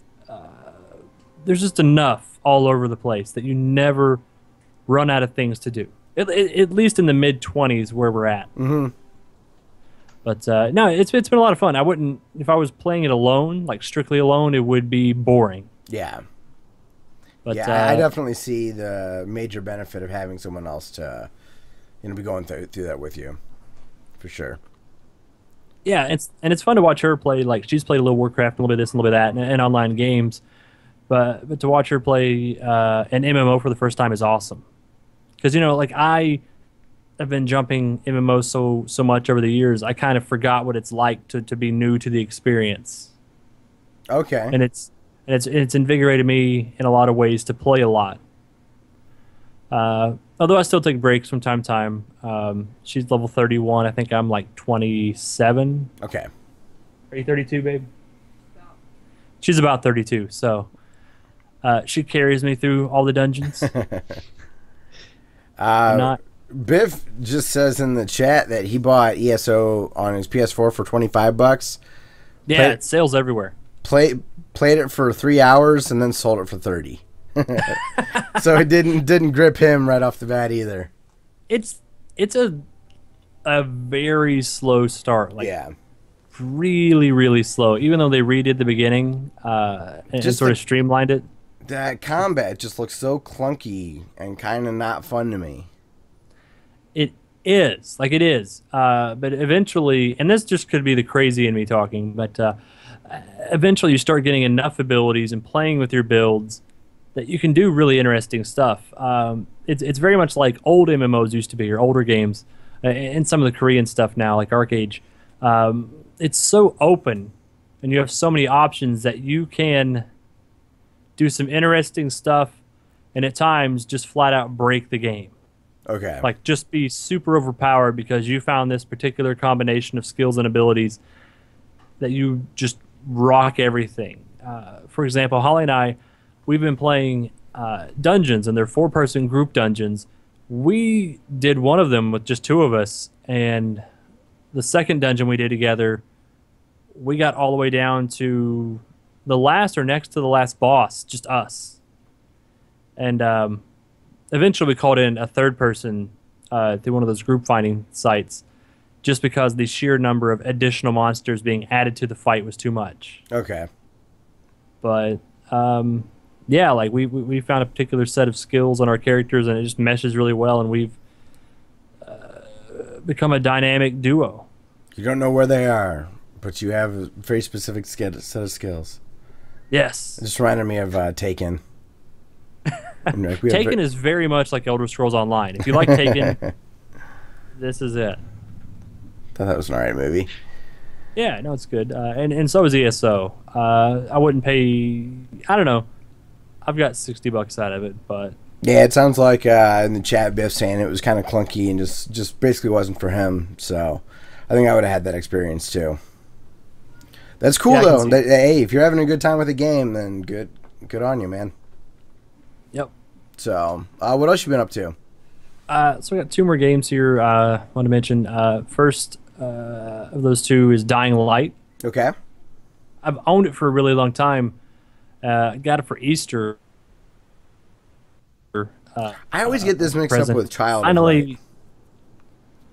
Speaker 3: There's just enough all over the place that you never run out of things to do. At least in the mid-20s where we're at.
Speaker 1: Mm-hmm.
Speaker 3: But no, it's been a lot of fun. I wouldn't, if I was playing it alone, like strictly alone, it would be boring.
Speaker 1: Yeah.
Speaker 3: But
Speaker 1: yeah, I definitely see the major benefit of having someone else to, be going through that with you, for sure.
Speaker 3: Yeah, it's fun to watch her play. Like, she's played a little Warcraft, a little bit of this, a little bit of that, and online games. But to watch her play an MMO for the first time is awesome. Because, like, I have been jumping MMOs so much over the years, I kind of forgot what it's like to be new to the experience.
Speaker 1: Okay.
Speaker 3: And it's invigorated me in a lot of ways to play a lot. Although I still take breaks from time to time. She's level 31. I think I'm like 27.
Speaker 1: Okay.
Speaker 3: Are you 32, babe? She's about 32, so she carries me through all the dungeons. Not.
Speaker 1: Biff just says in the chat that he bought ESO on his PS4 for $25.
Speaker 3: Yeah, it sales everywhere.
Speaker 1: Played it for 3 hours and then sold it for 30. So it didn't grip him right off the bat either.
Speaker 3: It's a very slow start. Like,
Speaker 1: yeah.
Speaker 3: Really, really slow. Even though they redid the beginning and sort of streamlined it.
Speaker 1: That combat just looks so clunky and kind of not fun to me.
Speaker 3: It is. Like, it is. But eventually, and this just could be the crazy in me talking, but eventually you start getting enough abilities and playing with your builds that you can do really interesting stuff. It's very much like old MMOs used to be, or older games, and some of the Korean stuff now, like Arcade. It's so open, and you have so many options that you can do some interesting stuff, and at times just flat out break the game.
Speaker 1: Okay.
Speaker 3: Like, just be super overpowered because you found this particular combination of skills and abilities that you just rock everything. For example, Holly and I, we've been playing dungeons, and they're 4-person group dungeons. We did one of them with just 2 of us, and the second dungeon we did together, we got all the way down to the last or next to the last boss, just us. And eventually we called in a third person through one of those group finding sites, just because the sheer number of additional monsters being added to the fight was too much.
Speaker 1: Okay.
Speaker 3: But yeah, like we found a particular set of skills on our characters, and it just meshes really well, and we've become a dynamic duo.
Speaker 1: You don't know where they are, but you have a very specific set of skills.
Speaker 3: Yes.
Speaker 1: It just reminded me of Taken.
Speaker 3: Taken is very much like Elder Scrolls Online. If you like Taken, this is it.
Speaker 1: Thought that was an alright movie.
Speaker 3: Yeah, no, it's good. And so is ESO. I wouldn't pay, I don't know. I've got $60 out of it, but
Speaker 1: yeah, it sounds like in the chat Biff saying it was kind of clunky and just basically wasn't for him. So I think I would have had that experience too. That's cool though. Hey, if you're having a good time with the game, then good on you, man.
Speaker 3: Yep.
Speaker 1: So what else you been up to?
Speaker 3: So we got 2 more games here. I want to mention. First of those 2 is Dying Light.
Speaker 1: Okay.
Speaker 3: I've owned it for a really long time. Got it for Easter.
Speaker 1: I always get this mixed up with Child of
Speaker 3: Finally,
Speaker 1: Light.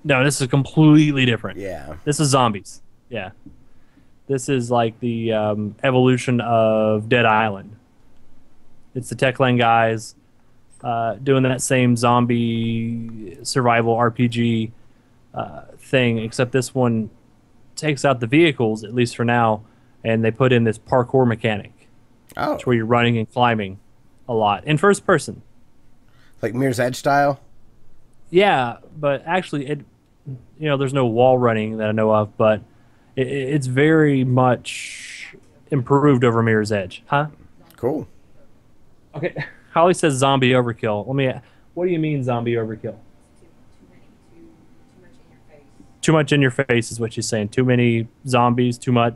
Speaker 3: no, this is completely different.
Speaker 1: Yeah.
Speaker 3: This is zombies. Yeah. This is like the evolution of Dead Island. It's the Techland guys doing that same zombie survival RPG thing, except this one takes out the vehicles, at least for now, and they put in this parkour mechanic.
Speaker 1: Oh.
Speaker 3: Where you're running and climbing a lot in first person.
Speaker 1: Like Mirror's Edge style?
Speaker 3: Yeah, but actually, there's no wall running that I know of, but it's very much improved over Mirror's Edge. Huh?
Speaker 1: Cool.
Speaker 3: Okay. Holly says zombie overkill. What do you mean zombie overkill? Too much in your face is what she's saying. Too many zombies, too much.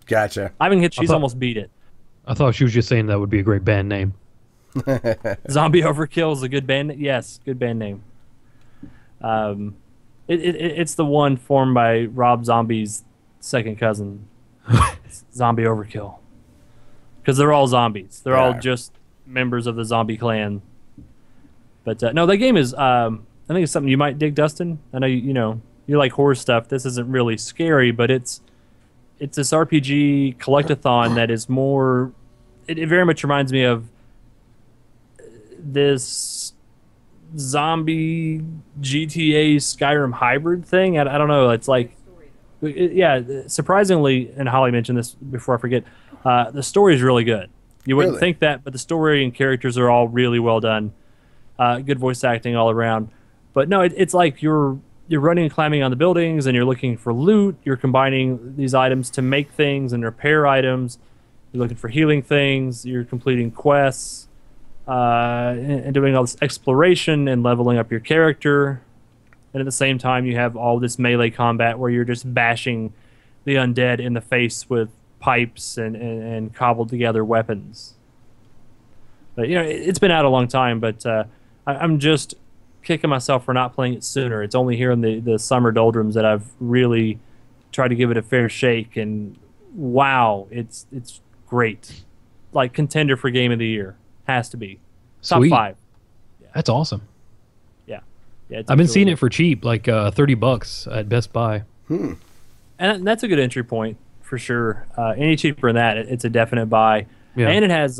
Speaker 1: Gotcha.
Speaker 3: She's almost beat it.
Speaker 2: I thought she was just saying that would be a great band name.
Speaker 3: Zombie Overkill is a good band. Yes, good band name. It's the one formed by Rob Zombie's second cousin, Zombie Overkill, because they're all zombies. They're all just members of the zombie clan. But no, that game is. I think it's something you might dig, Dustin. I know you like horror stuff. This isn't really scary, but it's this RPG collectathon that is more. It very much reminds me of this zombie GTA Skyrim hybrid thing. I don't know. It's like, surprisingly, and Holly mentioned this before I forget, the story is really good. You wouldn't think that, but the story and characters are all really well done. Good voice acting all around. But no, it's like you're running and climbing on the buildings, and you're looking for loot. You're combining these items to make things and repair items. You're looking for healing things. You're completing quests. And doing all this exploration and leveling up your character. And at the same time, you have all this melee combat where you're just bashing the undead in the face with pipes and cobbled together weapons. But, it's been out a long time, but I'm just kicking myself for not playing it sooner. It's only here in the summer doldrums that I've really tried to give it a fair shake. And wow, it's great. Like contender for Game of the Year. Has to be. Top 5.
Speaker 2: Yeah. That's awesome.
Speaker 3: Yeah.
Speaker 2: I've been seeing it for cheap, like $30 at Best Buy.
Speaker 3: And that's a good entry point for sure. Any cheaper than that, it's a definite buy. Yeah. And it has,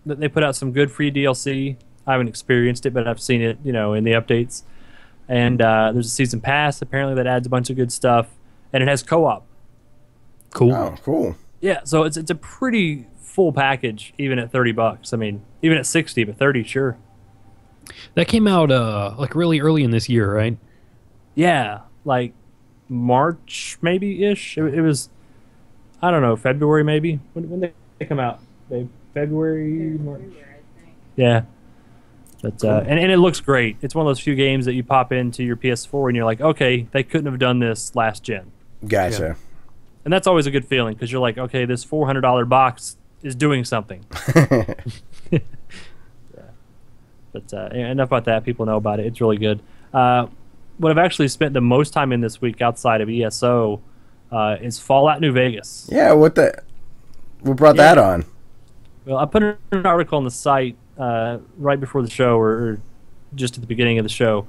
Speaker 3: they put out some good free DLC. I haven't experienced it, but I've seen it, in the updates. And there's a season pass apparently that adds a bunch of good stuff, and it has co-op.
Speaker 2: Cool.
Speaker 1: Oh, cool.
Speaker 3: Yeah, so it's a pretty full package, even at $30. I mean, even at 60, but 30, sure.
Speaker 2: That came out like really early in this year, right?
Speaker 3: Yeah, like March maybe ish. It was, I don't know, February maybe. When did they come out? February, March. Yeah, but cool. And it looks great. It's one of those few games that you pop into your PS4 and you're like, okay, they couldn't have done this last gen.
Speaker 1: Gotcha. Yeah.
Speaker 3: And that's always a good feeling because you're like, okay, this $400 box is doing something. Yeah. But enough about that. People know about it. It's really good. What I've actually spent the most time in this week outside of ESO is Fallout New Vegas.
Speaker 1: Yeah, what brought that on?
Speaker 3: Well, I put an article on the site right before the show or just at the beginning of the show.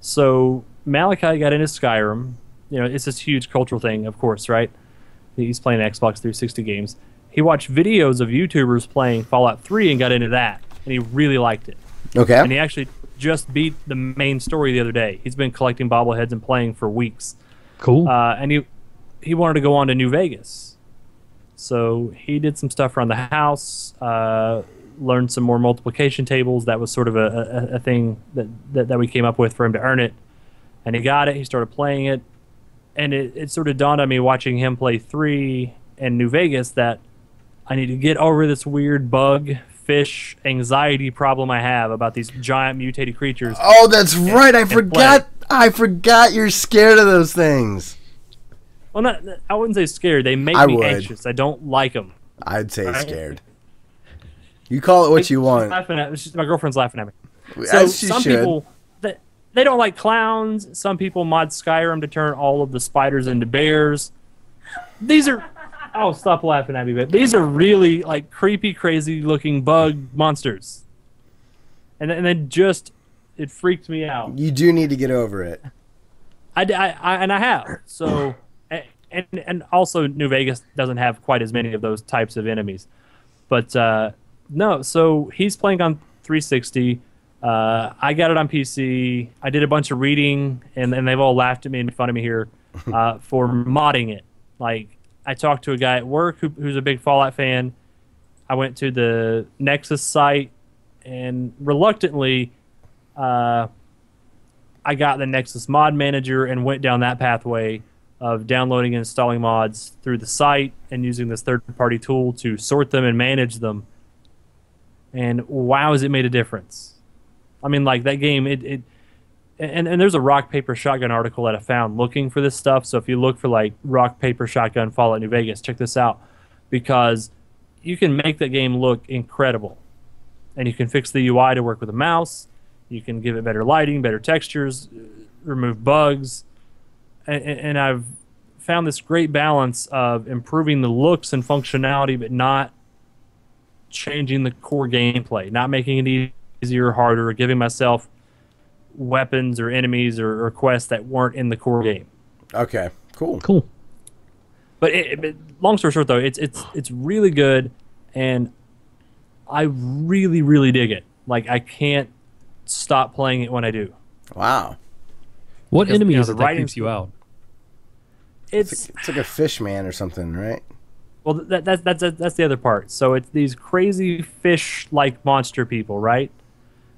Speaker 3: So Malachi got into Skyrim. It's this huge cultural thing, of course, right? He's playing Xbox 360 games. He watched videos of YouTubers playing Fallout 3 and got into that, and he really liked it.
Speaker 1: Okay.
Speaker 3: And he actually just beat the main story the other day. He's been collecting bobbleheads and playing for weeks.
Speaker 2: Cool.
Speaker 3: And he wanted to go on to New Vegas. So he did some stuff around the house, learned some more multiplication tables. That was sort of a thing that we came up with for him to earn it. And he got it. He started playing it. And it sort of dawned on me watching him play 3 and New Vegas that I need to get over this weird bug, fish, anxiety problem I have about these giant mutated creatures.
Speaker 1: Oh, that's right. I forgot you're scared of those things.
Speaker 3: Well, I wouldn't say scared. They make me anxious. I don't like them.
Speaker 1: I'd say scared. You call it what you want.
Speaker 3: My girlfriend's laughing at me.
Speaker 1: As she should.
Speaker 3: People, they don't like clowns. Some people mod Skyrim to turn all of the spiders into bears. These are... Oh, stop laughing at me, but these are really like creepy, crazy-looking bug monsters. And then just... It freaked me out.
Speaker 1: You do need to get over it.
Speaker 3: And I have. So, and also New Vegas doesn't have quite as many of those types of enemies. But no, so he's playing on 360. I got it on PC. I did a bunch of reading, and they've all laughed at me and made fun of me here for modding it. Like, I talked to a guy at work who's a big Fallout fan. I went to the Nexus site, and reluctantly, I got the Nexus mod manager and went down that pathway of downloading and installing mods through the site and using this third-party tool to sort them and manage them. And wow, has it made a difference. I mean, like, that game, and there's a rock, paper, shotgun article that I found looking for this stuff. So if you look for, like, rock, paper, shotgun, Fallout New Vegas, check this out. Because you can make that game look incredible. And you can fix the UI to work with a mouse. You can give it better lighting, better textures, remove bugs. And I've found this great balance of improving the looks and functionality, but not changing the core gameplay, not making it easier or harder, or giving myself weapons or enemies or quests that weren't in the core game.
Speaker 1: Okay, cool.
Speaker 2: Cool.
Speaker 3: But long story short, though, it's really good, and I really, really dig it. Like, I can't stop playing it when I do.
Speaker 1: Wow.
Speaker 2: What
Speaker 3: Because,
Speaker 2: enemy
Speaker 3: you know,
Speaker 2: is
Speaker 3: the
Speaker 2: it that
Speaker 3: writing-
Speaker 2: creeps you out?
Speaker 3: It's
Speaker 1: It's like a fish man or something, right?
Speaker 3: well, that's the other part. So it's these crazy fish-like monster people, right?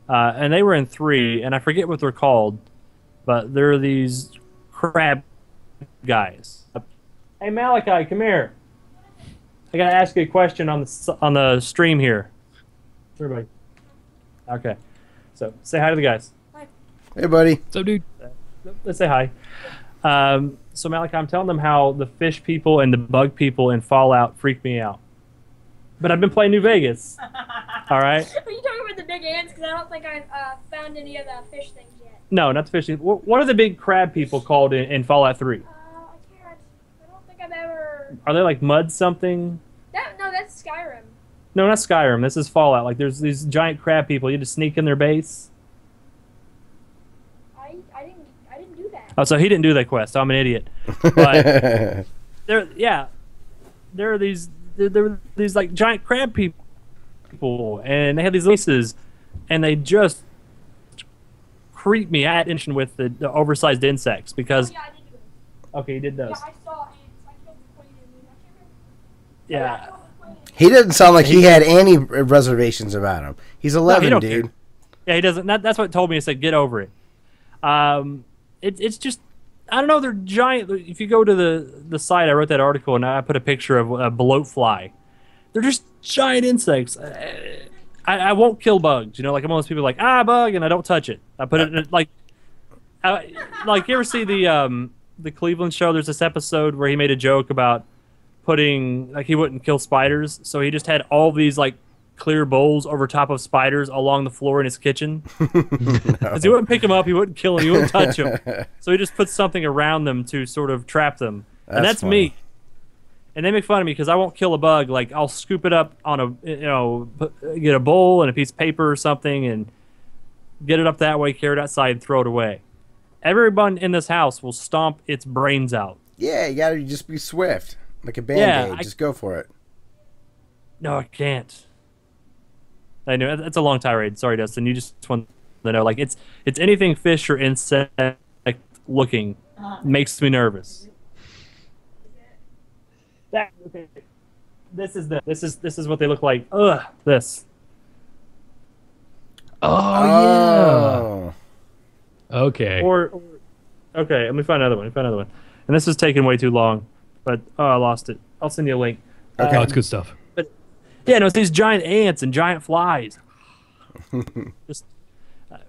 Speaker 3: And they were in 3, and I forget what they're called, but they're these crab guys. Hey Malachi, come here. I gotta ask you a question on the stream here. Everybody. Okay. So say hi to the guys.
Speaker 1: Hey, buddy.
Speaker 2: So, dude.
Speaker 3: Let's say hi. So Malachi, I'm telling them how the fish people and the bug people in Fallout freak me out. But I've been playing New Vegas. All right.
Speaker 4: Are you talking about the big ants? Because I don't think I've found any of the fish things yet.
Speaker 3: No, not the fishing. What are the big crab people called in Fallout 3?
Speaker 4: I can't. I don't think I've ever.
Speaker 3: Are they like mud something?
Speaker 4: No, that's Skyrim.
Speaker 3: No, not Skyrim. This is Fallout. Like, there's these giant crab people. You had to sneak in their base.
Speaker 4: I didn't do that.
Speaker 3: Oh, so he didn't do that quest. So I'm an idiot. But there are these like giant crab people, and they have these leases, and they just creep me at attention with the oversized insects because.
Speaker 4: Oh, yeah, I did do it.
Speaker 3: Okay, you did those.
Speaker 4: Yeah, I saw ants. I can't explain it.
Speaker 3: Yeah.
Speaker 1: He doesn't sound like he had any reservations about him. He's 11,
Speaker 3: don't
Speaker 1: dude.
Speaker 3: care. Yeah, he doesn't. That's what it told me. It said, "Get over it." It's just, I don't know. They're giant. If you go to the site, I wrote that article and I put a picture of a bloatfly. They're just giant insects. I won't kill bugs. You know, like, I'm one of those people like, bug, and I don't touch it. I put it in, like you ever see the Cleveland show? There's this episode where he made a joke about putting, like, he wouldn't kill spiders, so he just had all these like clear bowls over top of spiders along the floor in his kitchen. Because he wouldn't pick them up, he wouldn't kill them, he wouldn't touch them. So he just puts something around them to sort of trap them. And that's
Speaker 1: funny.
Speaker 3: me. And they make fun of me because I won't kill a bug. Like, I'll scoop it up on get a bowl and a piece of paper or something and get it up that way, carry it outside, and throw it away. Everyone in this house will stomp its brains out.
Speaker 1: Yeah, you gotta just be swift. Like a Band-Aid. Just go for it.
Speaker 3: No, I can't. I know that's a long tirade. Sorry, Dustin. You just want to know, like, it's anything fish or insect looking makes me nervous. Okay. This is what they look like. Ugh, this.
Speaker 2: Oh, yeah. Okay.
Speaker 3: Or okay, let me find another one. And this is taking way too long, but I lost it. I'll send you a link.
Speaker 1: Okay.
Speaker 2: Oh, it's good stuff.
Speaker 3: But yeah, no, it's these giant ants and giant flies. Just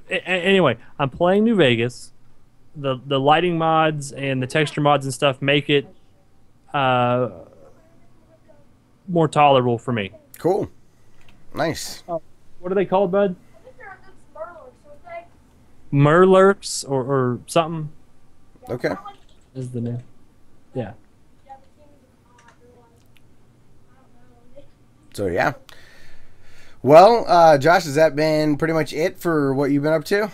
Speaker 3: anyway, I'm playing New Vegas. The lighting mods and the texture mods and stuff make it more tolerable for me.
Speaker 1: Cool. Nice.
Speaker 3: What are they called, bud?
Speaker 4: I think they're Murlocs, aren't they?
Speaker 3: Murlocs or something
Speaker 1: Okay.
Speaker 3: is the name. Yeah.
Speaker 4: Yeah, the things are hot. They're like, I don't know.
Speaker 1: So, yeah. Well, Josh, has that been pretty much it for what you've been up to?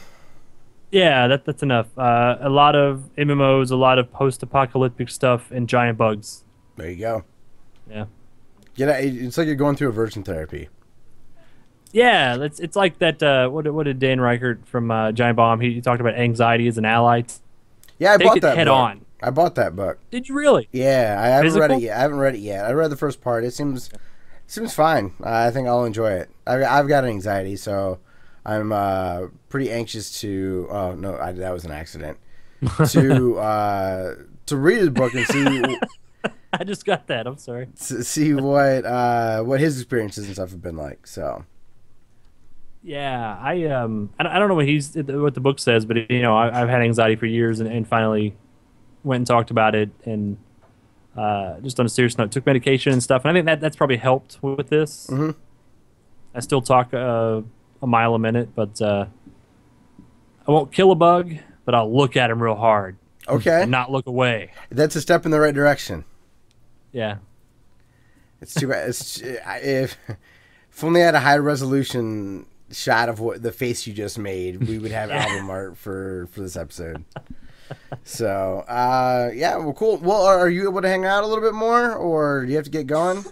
Speaker 3: Yeah, that's enough. A lot of MMOs, a lot of post-apocalyptic stuff, and giant bugs.
Speaker 1: There you go.
Speaker 3: Yeah.
Speaker 1: It's like you're going through aversion therapy.
Speaker 3: Yeah, it's like that. What did Dan Reichert from Giant Bomb? He talked about anxiety as an ally.
Speaker 1: Yeah, I
Speaker 3: Take
Speaker 1: bought
Speaker 3: it
Speaker 1: that
Speaker 3: head
Speaker 1: book.
Speaker 3: on.
Speaker 1: I bought that book.
Speaker 3: Did you really?
Speaker 1: Yeah, I haven't read it
Speaker 3: Physical?
Speaker 1: yet. I haven't read it yet. I read the first part. It seems fine. I think I'll enjoy it. I've got anxiety, so I'm pretty anxious to. Oh no, that was an accident. To read his book and see
Speaker 3: I just got that. I'm sorry.
Speaker 1: see what his experiences and stuff have been like. So
Speaker 3: Yeah, I don't know what the book says, but I've had anxiety for years, and finally went and talked about it, and just on a serious note, took medication and stuff, and I think that's probably helped with this.
Speaker 1: Mhm.
Speaker 3: I still talk a mile a minute, but I won't kill a bug, but I'll look at him real hard
Speaker 1: okay,
Speaker 3: and not look away.
Speaker 1: that's a step in the right direction.
Speaker 3: Yeah.
Speaker 1: It's too bad. If only I had a high resolution shot of what the face you just made, we would have album art for this episode. So yeah, well, cool. Well, are you able to hang out a little bit more, or do you have to get going?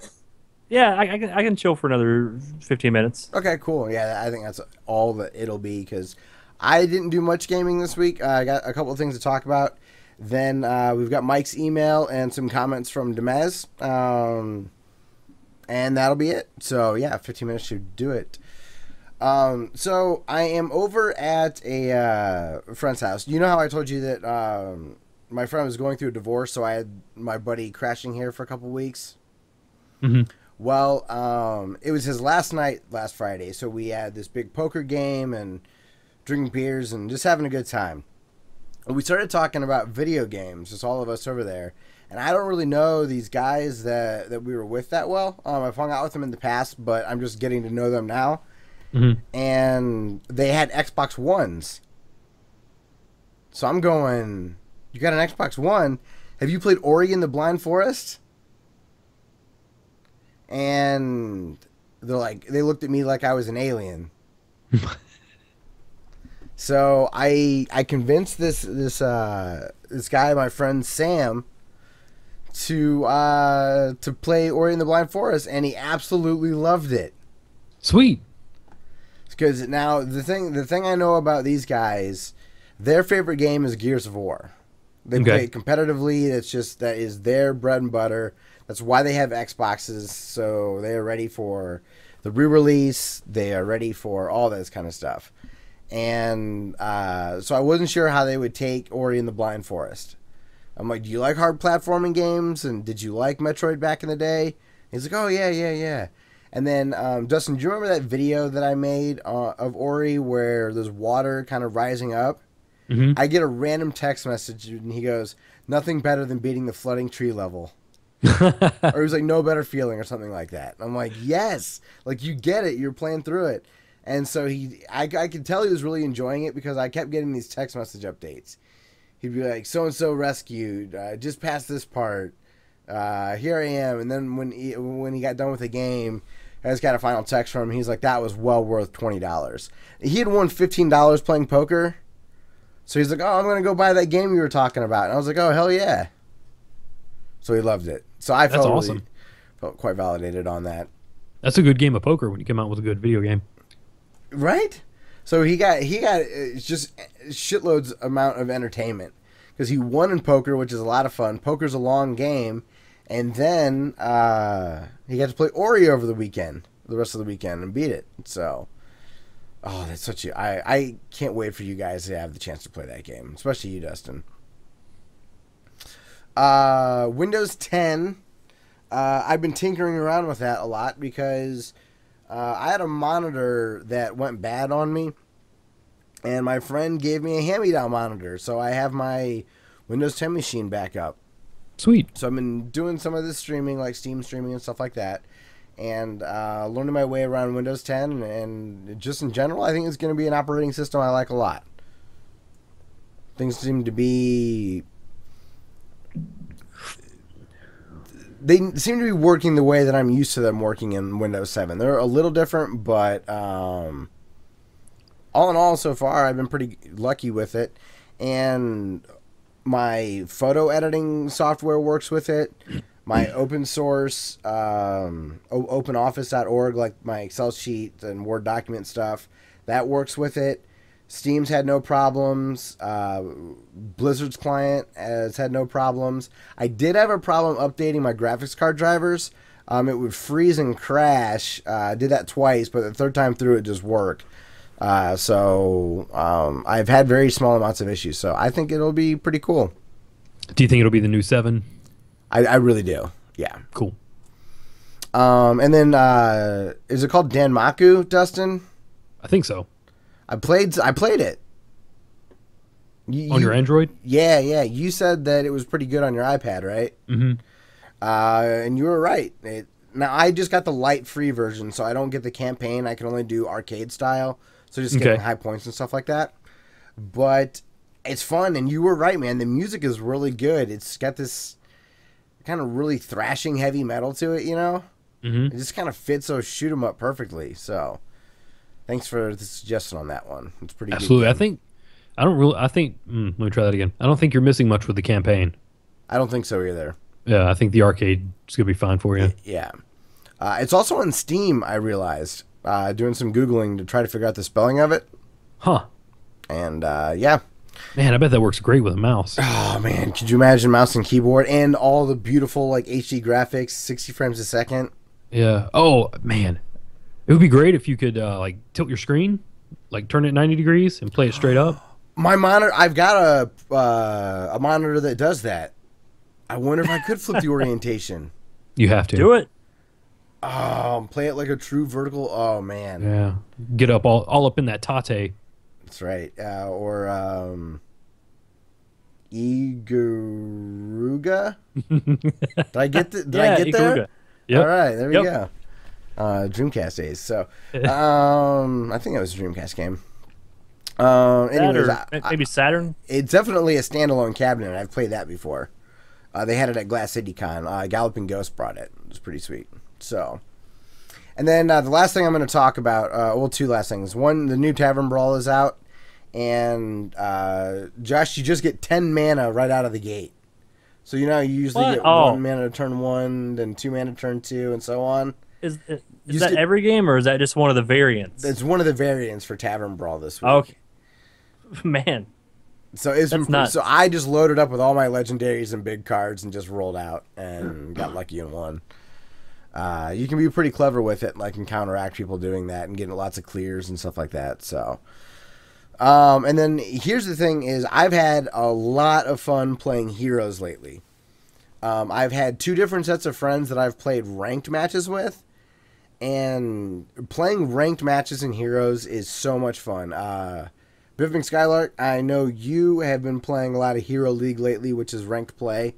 Speaker 3: Yeah, I can chill for another 15 minutes.
Speaker 1: Okay, cool. Yeah, I think that's all that it'll be, because I didn't do much gaming this week. I got a couple of things to talk about. Then we've got Mike's email and some comments from Demez. And that'll be it. So yeah, 15 minutes should do it. So I am over at a friend's house. You know how I told you that my friend was going through a divorce, so I had my buddy crashing here for a couple weeks?
Speaker 2: Mm-hmm.
Speaker 1: Well, it was his last night last Friday, so we had this big poker game and drinking beers and just having a good time. And we started talking about video games, just all of us over there. And I don't really know these guys that we were with that well. I've hung out with them in the past, but I'm just getting to know them now.
Speaker 2: Mm-hmm.
Speaker 1: And they had Xbox Ones. So I'm going, you got an Xbox One? Have you played Ori and the Blind Forest? And they looked at me like I was an alien. So I convinced this guy, my friend Sam, to play Ori and the Blind Forest, and he absolutely loved it. Sweet. Because now the thing I know about these guys, their favorite game is Gears of War. They play it competitively. That is their bread and butter. That's why they have Xboxes, so they are ready for the re-release. They are ready for all this kind of stuff. And so I wasn't sure how they would take Ori and the Blind Forest. I'm like, do you like hard platforming games? And did you like Metroid back in the day? He's like, oh, yeah. And then, Dustin, do you remember that video that I made of Ori where there's water kind of rising up?
Speaker 2: Mm-hmm.
Speaker 1: I get a random text message, and he goes, nothing better than beating the flooding tree level. Or he was like, no better feeling, or something like that. And I'm like, yes, like you get it, you're playing through it. And so I could tell he was really enjoying it, because I kept getting these text message updates. He'd be like, so and so rescued, just past this part, here I am. And then when he got done with the game, I just got a final text from him. He's like, that was well worth $20. He had won $15 playing poker. So he's like, oh, I'm going to go buy that game you were talking about. And I was like, oh, hell yeah. So he loved it. So I felt
Speaker 2: awesome.
Speaker 1: Felt quite validated on that.
Speaker 2: That's a good game of poker when you come out with a good video game.
Speaker 1: Right? So he got just shitloads amount of entertainment, because he won in poker, which is a lot of fun. Poker's a long game. And then he got to play Ori over the rest of the weekend, and beat it. So, oh, that's such a... I can't wait for you guys to have the chance to play that game, especially you, Dustin. Windows 10, I've been tinkering around with that a lot, because I had a monitor that went bad on me, and my friend gave me a hand-me-down monitor, so I have my Windows 10 machine back up.
Speaker 2: Sweet.
Speaker 1: So I've been doing some of this streaming, like Steam streaming and stuff like that, and learning my way around Windows 10, and just in general, I think it's going to be an operating system I like a lot. Things seem to be... They seem to be working the way that I'm used to them working in Windows 7. They're a little different, but all all in all, so far, I've been pretty lucky with it. And my photo editing software works with it. My open source, openoffice.org, like my Excel sheet and Word document stuff, that works with it. Steam's had no problems. Blizzard's client has had no problems. I did have a problem updating my graphics card drivers. It would freeze and crash. I did that twice, but the third time through it just worked. So I've had very small amounts of issues. So I think it'll be pretty cool.
Speaker 2: Do you think it'll be the new 7?
Speaker 1: I really do. Yeah.
Speaker 2: Cool.
Speaker 1: And then is it called Danmaku, Dustin?
Speaker 2: I think so.
Speaker 1: I played it.
Speaker 2: On your Android?
Speaker 1: Yeah. You said that it was pretty good on your iPad, right?
Speaker 2: Mm-hmm.
Speaker 1: And you were right. Now, I just got the light free version, so I don't get the campaign. I can only do arcade style, so just getting high points and stuff like that. But it's fun, and you were right, man. The music is really good. It's got this kind of really thrashing heavy metal to it, you know?
Speaker 2: Mm-hmm.
Speaker 1: It just kind of fits those shoot 'em up perfectly, so... Thanks for the suggestion on that one. It's pretty
Speaker 2: Absolutely.
Speaker 1: good.
Speaker 2: I think let me try that again. I don't think you're missing much with the campaign.
Speaker 1: I don't think so either.
Speaker 2: Yeah, I think the arcade is going to be fine for you.
Speaker 1: Yeah. It's also on Steam, I realized. Doing some Googling to try to figure out the spelling of it.
Speaker 2: Huh.
Speaker 1: And, yeah.
Speaker 2: Man, I bet that works great with a mouse.
Speaker 1: Oh, man. Could you imagine mouse and keyboard and all the beautiful, like, HD graphics, 60 frames a second?
Speaker 2: Yeah. Oh, man. It would be great if you could like tilt your screen, like turn it 90 degrees and play it straight up.
Speaker 1: My monitor, I've got a monitor that does that. I wonder if I could flip the orientation.
Speaker 2: You have to.
Speaker 3: Do it.
Speaker 1: Oh, play it like a true vertical. Oh, man.
Speaker 2: Yeah. Get up all up in that tate.
Speaker 1: That's right. Or Iguruga? Did I get there?
Speaker 3: Iguruga.
Speaker 2: Yep.
Speaker 1: All right, there we go. Dreamcast days. So, I think it was a Dreamcast game. Anyways,
Speaker 3: maybe Saturn.
Speaker 1: It's definitely a standalone cabinet. I've played that before. They had it at Glass City Con. Galloping Ghost brought it. It was pretty sweet. So, and then the last thing I'm going to talk about, well, two last things. One, the new Tavern Brawl is out, and Josh, you just get 10 mana right out of the gate. So you usually get 1 mana to turn 1, then 2 mana to turn 2, and so on.
Speaker 3: Is that every game, or is that just one of the variants?
Speaker 1: It's one of the variants for Tavern Brawl this week.
Speaker 3: Okay. Man.
Speaker 1: So so I just loaded up with all my legendaries and big cards and just rolled out and got lucky and won. You can be pretty clever with it, like, and counteract people doing that and getting lots of clears and stuff like that. So, and then here's the thing: is I've had a lot of fun playing Heroes lately. I've had 2 different sets of friends that I've played ranked matches with. And playing ranked matches in Heroes is so much fun. Biving Skylark, I know you have been playing a lot of Hero League lately, which is ranked play.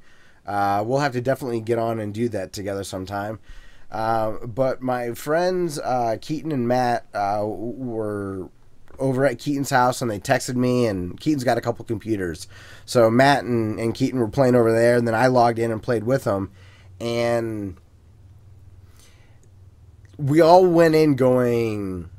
Speaker 1: We'll have to definitely get on and do that together sometime. But my friends, Keaton and Matt, were over at Keaton's house, and they texted me, and Keaton's got a couple computers. So Matt and Keaton were playing over there, and then I logged in and played with them. And we all went in going,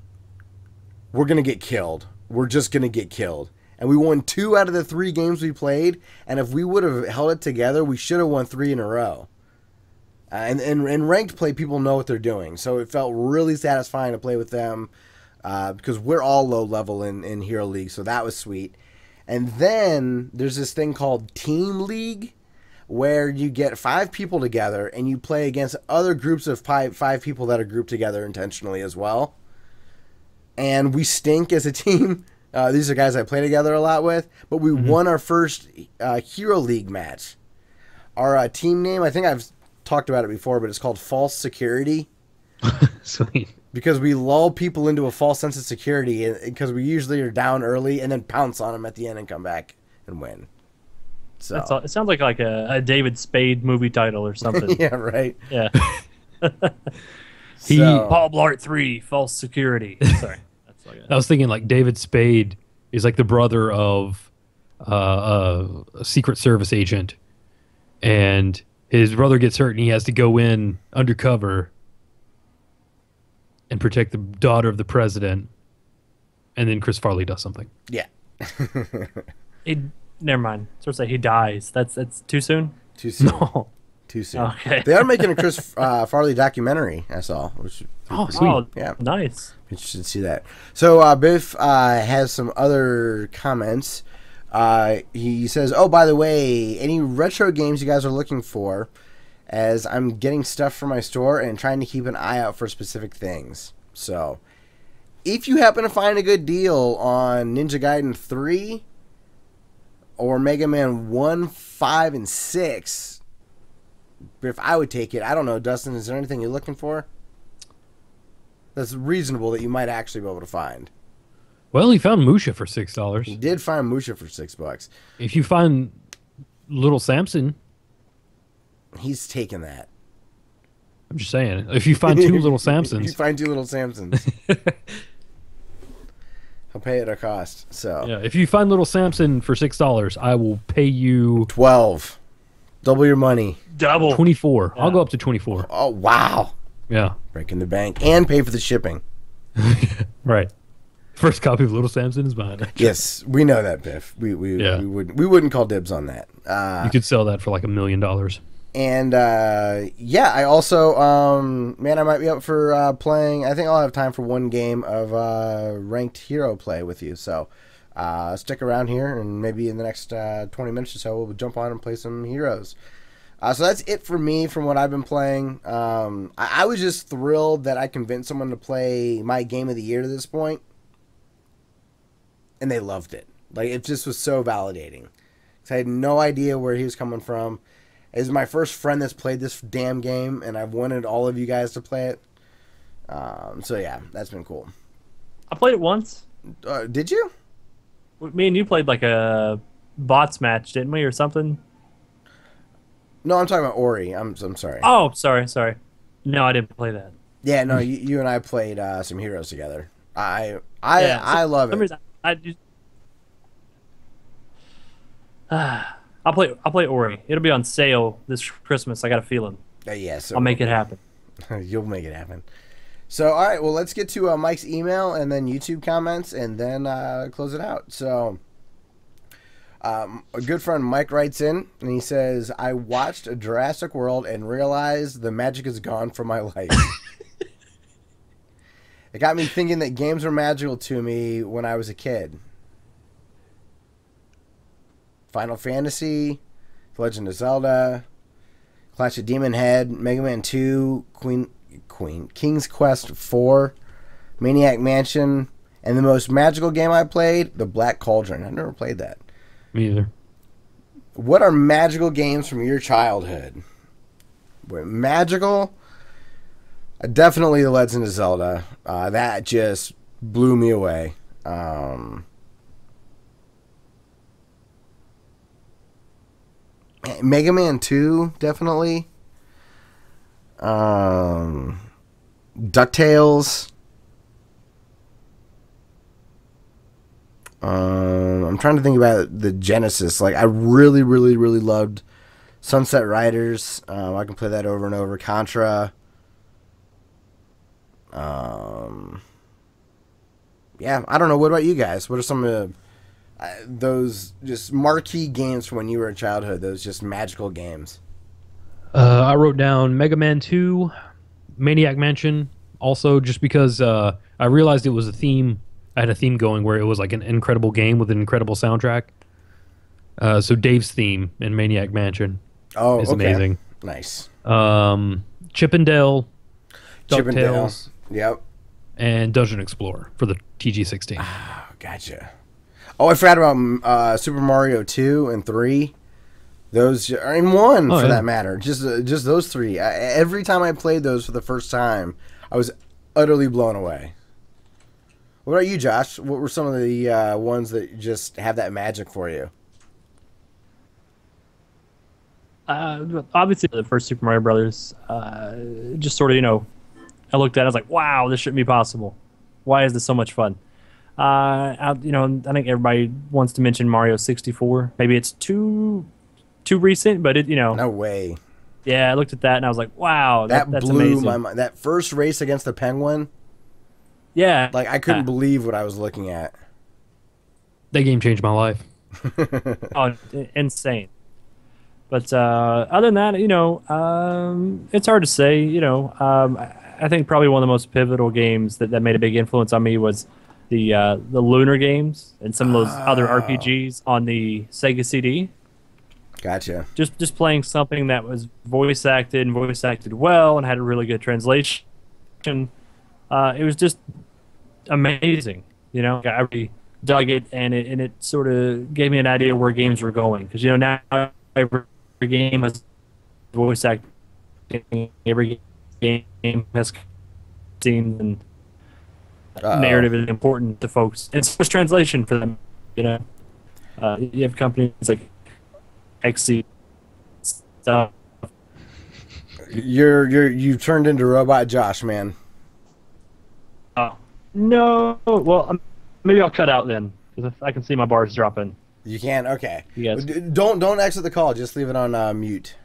Speaker 1: we're going to get killed. We're just going to get killed. And we won 2 out of the 3 games we played. And if we would have held it together, we should have won 3 in a row. And in ranked play, people know what they're doing. So it felt really satisfying to play with them because we're all low level in Hero League. So that was sweet. And then there's this thing called Team League, where you get 5 people together and you play against other groups of 5 people that are grouped together intentionally as well. And we stink as a team. These are guys I play together a lot with. But we won our first Hero League match. Our team name, I think I've talked about it before, but it's called False Security.
Speaker 2: Sweet.
Speaker 1: Because we lull people into a false sense of security because we usually are down early and then pounce on them at the end and come back and win. So
Speaker 3: it sounds like a David Spade movie title or something.
Speaker 1: Yeah, right.
Speaker 3: Yeah. Paul Blart 3, False Security. Sorry. That's like
Speaker 2: I was thinking like David Spade is like the brother of a Secret Service agent, and his brother gets hurt and he has to go in undercover and protect the daughter of the president. and then Chris Farley does something.
Speaker 1: Yeah.
Speaker 3: Never mind. So say he dies. That's too soon.
Speaker 1: Too soon.
Speaker 2: No.
Speaker 1: Too soon.
Speaker 3: Okay.
Speaker 1: They are making a Chris Farley documentary, I saw. Which
Speaker 2: Sweet.
Speaker 3: Oh,
Speaker 1: yeah.
Speaker 3: nice.
Speaker 1: Interested to see that. So Biff has some other comments. He says, "Oh, by the way, any retro games you guys are looking for? As I'm getting stuff for my store and trying to keep an eye out for specific things. So, if you happen to find a good deal on Ninja Gaiden 3 or Mega Man 1, 5, and 6, Biff, I would take it. I don't know, Dustin, is there anything you're looking for that's reasonable that you might actually be able to find?"
Speaker 2: Well, he found Musha for $6.
Speaker 1: He did find Musha for $6.
Speaker 2: If you find Little Samson,
Speaker 1: He's taking that.
Speaker 2: I'm just saying. If you find two Little
Speaker 1: If you
Speaker 2: Samsons,
Speaker 1: find 2 Little Samsons, he'll pay it a cost. So
Speaker 2: yeah. If you find Little Samson for $6, I will pay you
Speaker 1: 12, double your money.
Speaker 3: Double.
Speaker 2: 24. I'll go up to 24.
Speaker 1: Oh wow,
Speaker 2: Yeah.
Speaker 1: breaking the bank and pay for the shipping.
Speaker 2: Right. First copy of Little Samson is mine.
Speaker 1: Yes, we know that, Biff. We
Speaker 2: Yeah.
Speaker 1: wouldn't call dibs on that.
Speaker 2: You could sell that for like $1 million.
Speaker 1: And yeah, I also man, I might be up for playing. I think I'll have time for one game of ranked hero play with you. So stick around here, and maybe in the next 20 minutes or so, we'll jump on and play some heroes. So that's it for me from what I've been playing. I was just thrilled that I convinced someone to play my game of the year to this point, and they loved it. Like, it just was so validating. 'Cause I had no idea where he was coming from. This is my first friend that's played this damn game, and I've wanted all of you guys to play it. So yeah, that's been cool.
Speaker 3: I played it once.
Speaker 1: Did you?
Speaker 3: Me and you played like a bots match, didn't we, or something?
Speaker 1: No, I'm talking about Ori. I'm sorry.
Speaker 3: Oh, sorry. No, I didn't play that.
Speaker 1: Yeah, no, you and I played some heroes together. I love it.
Speaker 3: Reason, I just, I'll play Ori. It'll be on sale this Christmas. I got a feeling.
Speaker 1: Yeah, so
Speaker 3: I'll make it happen.
Speaker 1: You'll make it happen. So, all right, well, let's get to Mike's email and then YouTube comments, and then close it out. So, a good friend Mike writes in, and he says, "I watched a Jurassic World and realized the magic is gone from my life. It got me thinking that games were magical to me when I was a kid. Final Fantasy, The Legend of Zelda, Clash of Demon Head, Mega Man 2, King's Quest 4, Maniac Mansion, and the most magical game I played, The Black Cauldron." I've never played that.
Speaker 2: Me either.
Speaker 1: What are magical games from your childhood? Magical? Definitely The Legend of Zelda. That just blew me away. Mega Man 2, definitely. DuckTales. I'm trying to think about the Genesis. Like, I really, really, really loved Sunset Riders. I can play that over and over. Contra. Yeah, I don't know. What about you guys? What are some of those just marquee games from when you were a childhood? Those just magical games.
Speaker 2: I wrote down Mega Man 2, Maniac Mansion, also just because I realized it was a theme. I had a theme going where it was like an incredible game with an incredible soundtrack. So Dave's theme in Maniac Mansion is amazing.
Speaker 1: Nice.
Speaker 2: Chippendale,
Speaker 1: Chippendale.
Speaker 2: DuckTales,
Speaker 1: Yep.
Speaker 2: and Dungeon Explorer for the TG16.
Speaker 1: Oh, gotcha. Oh, I forgot about Super Mario 2 and 3. Those are in 1 for that matter. Just those 3. Every time I played those for the first time, I was utterly blown away. What about you, Josh? What were some of the ones that just have that magic for you?
Speaker 3: Obviously, the first Super Mario Brothers. Just sort of, I looked at it, I was like, wow, this shouldn't be possible. Why is this so much fun? I think everybody wants to mention Mario 64. Maybe it's too recent, but
Speaker 1: No way.
Speaker 3: Yeah, I looked at that and I was like, wow,
Speaker 1: That
Speaker 3: that's
Speaker 1: blew
Speaker 3: amazing.
Speaker 1: my mind. That first race against the penguin.
Speaker 3: Yeah.
Speaker 1: Like, I couldn't believe what I was looking at.
Speaker 2: That game changed my life.
Speaker 3: Oh, insane. But other than that, it's hard to say. I think probably one of the most pivotal games that made a big influence on me was the Lunar games and some of those other RPGs on the Sega CD.
Speaker 1: Gotcha.
Speaker 3: Just playing something that was voice acted well and had a really good translation. It was just amazing. I really dug it, and it sort of gave me an idea where games were going. Because now every game has voice acting, every game has scenes, and narrative is important to folks. It's just translation for them. You have companies like XC stuff.
Speaker 1: You've turned into Robot Josh, man.
Speaker 3: Oh no! Well, maybe I'll cut out then because I can see my bars dropping.
Speaker 1: You can? Okay.
Speaker 3: You guys.
Speaker 1: Don't exit the call. Just leave it on mute.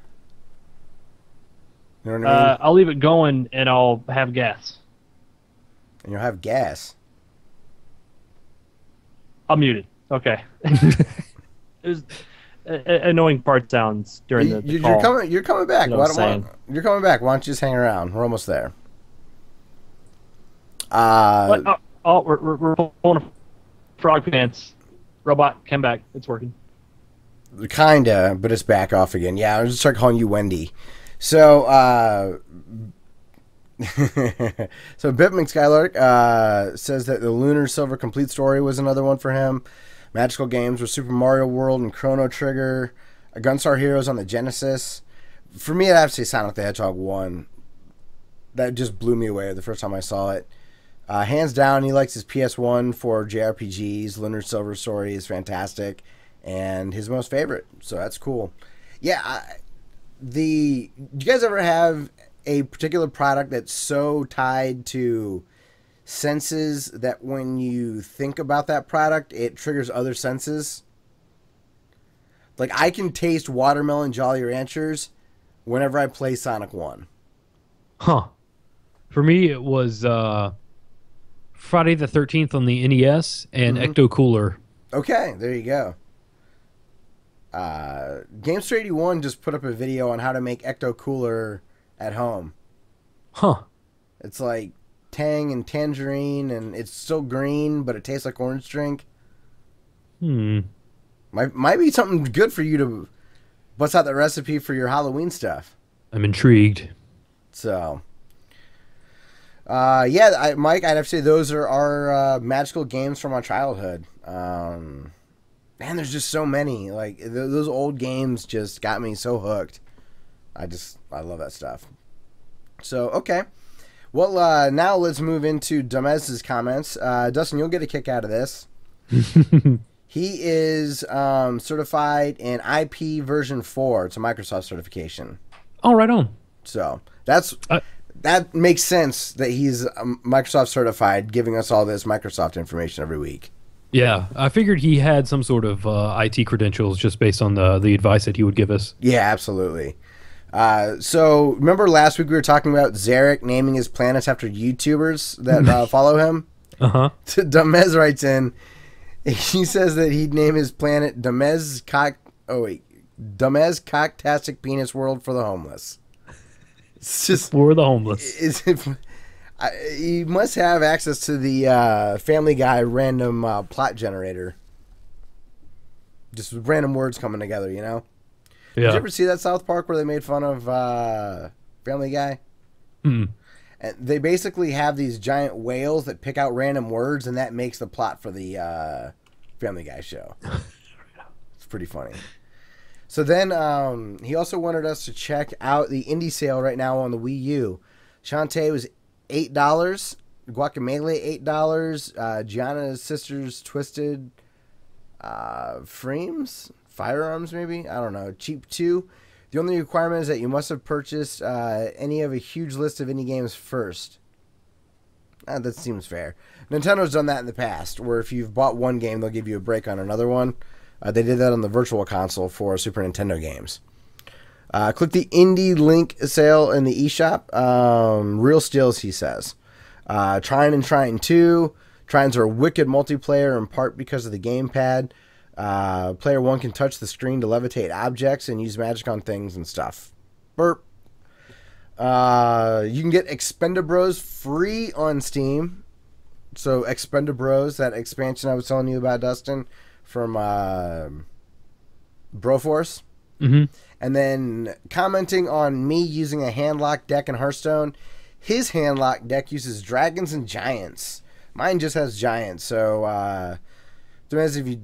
Speaker 1: You know what I mean?
Speaker 3: I'll leave it going and I'll have gas.
Speaker 1: And you'll have gas.
Speaker 3: I'll mute it. Okay. There's annoying part sounds during the call.
Speaker 1: You're coming back.
Speaker 3: You know what I'm
Speaker 1: You're coming back. Why don't you just hang around? We're almost there.
Speaker 3: We're pulling a frog pants. Robot, come back. It's working.
Speaker 1: Kinda, but it's back off again. Yeah, I'll just start calling you Wendy. So, so Bitman Skylark says that the Lunar Silver Complete Story was another one for him. Magical games were Super Mario World and Chrono Trigger. Gunstar Heroes on the Genesis. For me, I'd have to say Sonic the Hedgehog 1. That just blew me away the first time I saw it. Hands down, he likes his PS1 for JRPGs. Lunar Silver Story is fantastic, and his most favorite. So that's cool. Yeah, do you guys ever have a particular product that's so tied to senses that when you think about that product, it triggers other senses? Like, I can taste watermelon Jolly Ranchers whenever I play Sonic 1.
Speaker 2: Huh. For me, it was Friday the 13th on the NES and Ecto Cooler.
Speaker 1: Okay, there you go. Gamester 81 just put up a video on how to make Ecto Cooler at home.
Speaker 2: Huh.
Speaker 1: It's like tang and tangerine, and it's still green, but it tastes like orange drink. Might be something good for you to bust out the recipe for your Halloween stuff.
Speaker 2: I'm intrigued.
Speaker 1: So, Mike, I'd have to say those are our magical games from our childhood. Man, there's just so many. Like, those old games just got me so hooked. I love that stuff. So, okay. Well, now let's move into Dumez's comments. Dustin, you'll get a kick out of this. He is certified in IP version 4. It's a Microsoft certification.
Speaker 2: Oh, right on.
Speaker 1: So, that makes sense that he's Microsoft certified, giving us all this Microsoft information every week.
Speaker 2: Yeah, I figured he had some sort of IT credentials just based on the advice that he would give us.
Speaker 1: Yeah, absolutely. So remember last week we were talking about Zarek naming his planets after YouTubers that follow him?
Speaker 2: Uh-huh.
Speaker 1: Dumez writes in, he says that he'd name his planet Dumez Cocktastic Penis World for the homeless. It's just
Speaker 2: for the homeless.
Speaker 1: He must have access to the Family Guy random plot generator. Just random words coming together, you know?
Speaker 2: Yeah.
Speaker 1: Did you ever see that South Park where they made fun of Family Guy? And they basically have these giant whales that pick out random words, and that makes the plot for the Family Guy show. It's pretty funny. So then he also wanted us to check out the indie sale right now on the Wii U. Shantae was $8. Guacamelee, $8. Gianna's Sisters Twisted Firearms, maybe? I don't know. Cheap 2. The only requirement is that you must have purchased any of a huge list of indie games first. That seems fair. Nintendo's done that in the past, where if you've bought one game, they'll give you a break on another one. They did that on the Virtual Console for Super Nintendo games. Click the indie link sale in the eShop. Real steals, he says. Trine and Trine 2. Trines are a wicked multiplayer in part because of the gamepad. Player 1 can touch the screen to levitate objects and use magic on things and stuff. Burp. You can get Expendabros free on Steam. So Expendabros, that expansion I was telling you about, Dustin, from Broforce.
Speaker 2: Mm-hmm.
Speaker 1: And then commenting on me using a handlock deck in Hearthstone. His handlock deck uses dragons and giants. Mine just has giants. So, depends if you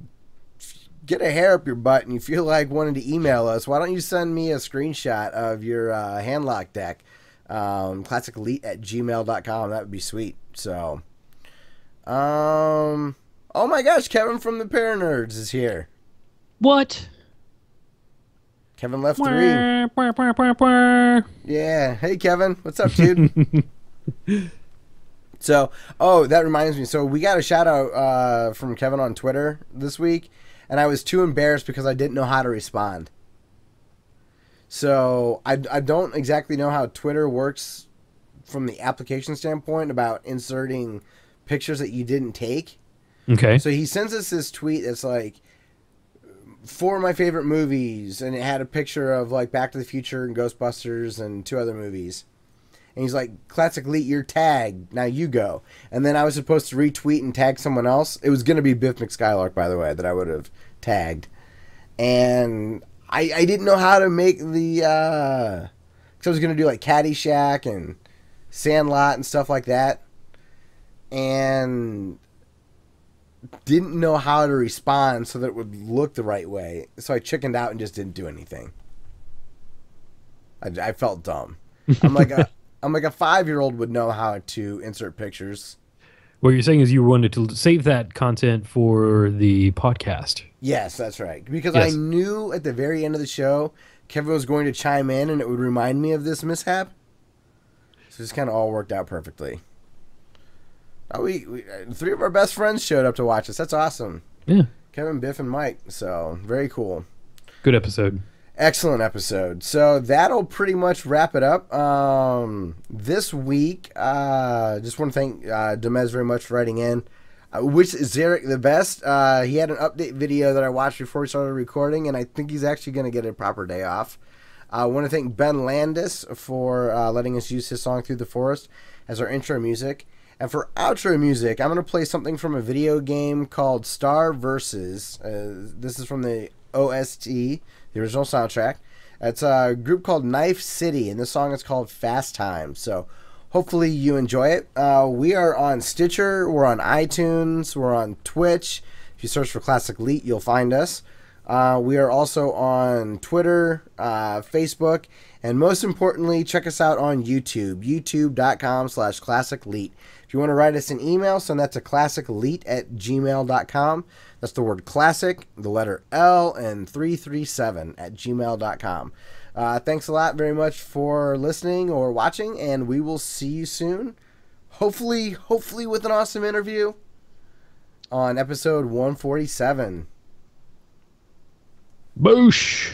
Speaker 1: get a hair up your butt and you feel like wanting to email us, why don't you send me a screenshot of your handlock deck? ClassicElite@gmail.com. That would be sweet. So, oh my gosh, Kevin from the Paranerds is here.
Speaker 2: What?
Speaker 1: Kevin left 3. Yeah. Hey, Kevin. What's up, dude? So, that reminds me. So, we got a shout out from Kevin on Twitter this week, and I was too embarrassed because I didn't know how to respond. So, I don't exactly know how Twitter works from the application standpoint about inserting pictures that you didn't take.
Speaker 2: Okay.
Speaker 1: So, he sends us this tweet that's like, 4 of my favorite movies, and it had a picture of like Back to the Future and Ghostbusters and 2 other movies. And he's like, Classic Elite, you're tagged. Now you go. And then I was supposed to retweet and tag someone else. It was going to be Biff McSkylark, by the way, that I would have tagged. And I didn't know how to make the... because I was going to do like Caddyshack and Sandlot and stuff like that. And didn't know how to respond so that it would look the right way. So I chickened out and just didn't do anything. I felt dumb. I'm like a 5-year-old would know how to insert pictures.
Speaker 2: What you're saying is you wanted to save that content for the podcast.
Speaker 1: Yes, that's right. Because
Speaker 2: Yes.
Speaker 1: I knew at the very end of the show, Kevin was going to chime in and it would remind me of this mishap. So it's kind of all worked out perfectly. Oh, we 3 of our best friends showed up to watch us. That's awesome.
Speaker 2: Yeah.
Speaker 1: Kevin, Biff, and Mike. So, very cool.
Speaker 2: Good episode.
Speaker 1: Excellent episode. So, that'll pretty much wrap it up. This week, just want to thank Demez very much for writing in. Which is Zarek the best? He had an update video that I watched before we started recording, and I think he's actually going to get a proper day off. I want to thank Ben Landis for letting us use his song Through the Forest as our intro music. And for outro music, I'm going to play something from a video game called Star Versus. This is from the OST, the original soundtrack. It's a group called Knife City, and this song is called Fast Time. So hopefully you enjoy it. We are on Stitcher, we're on iTunes, we're on Twitch. If you search for Classic Elite, you'll find us. We are also on Twitter, Facebook, and most importantly, check us out on YouTube, youtube.com/Classic Elite. If you want to write us an email, send that to classicelite@gmail.com. That's the word classic, the letter L, and 337@gmail.com. Thanks a lot very much for listening or watching, and we will see you soon. Hopefully with an awesome interview on episode 147.
Speaker 2: Boosh!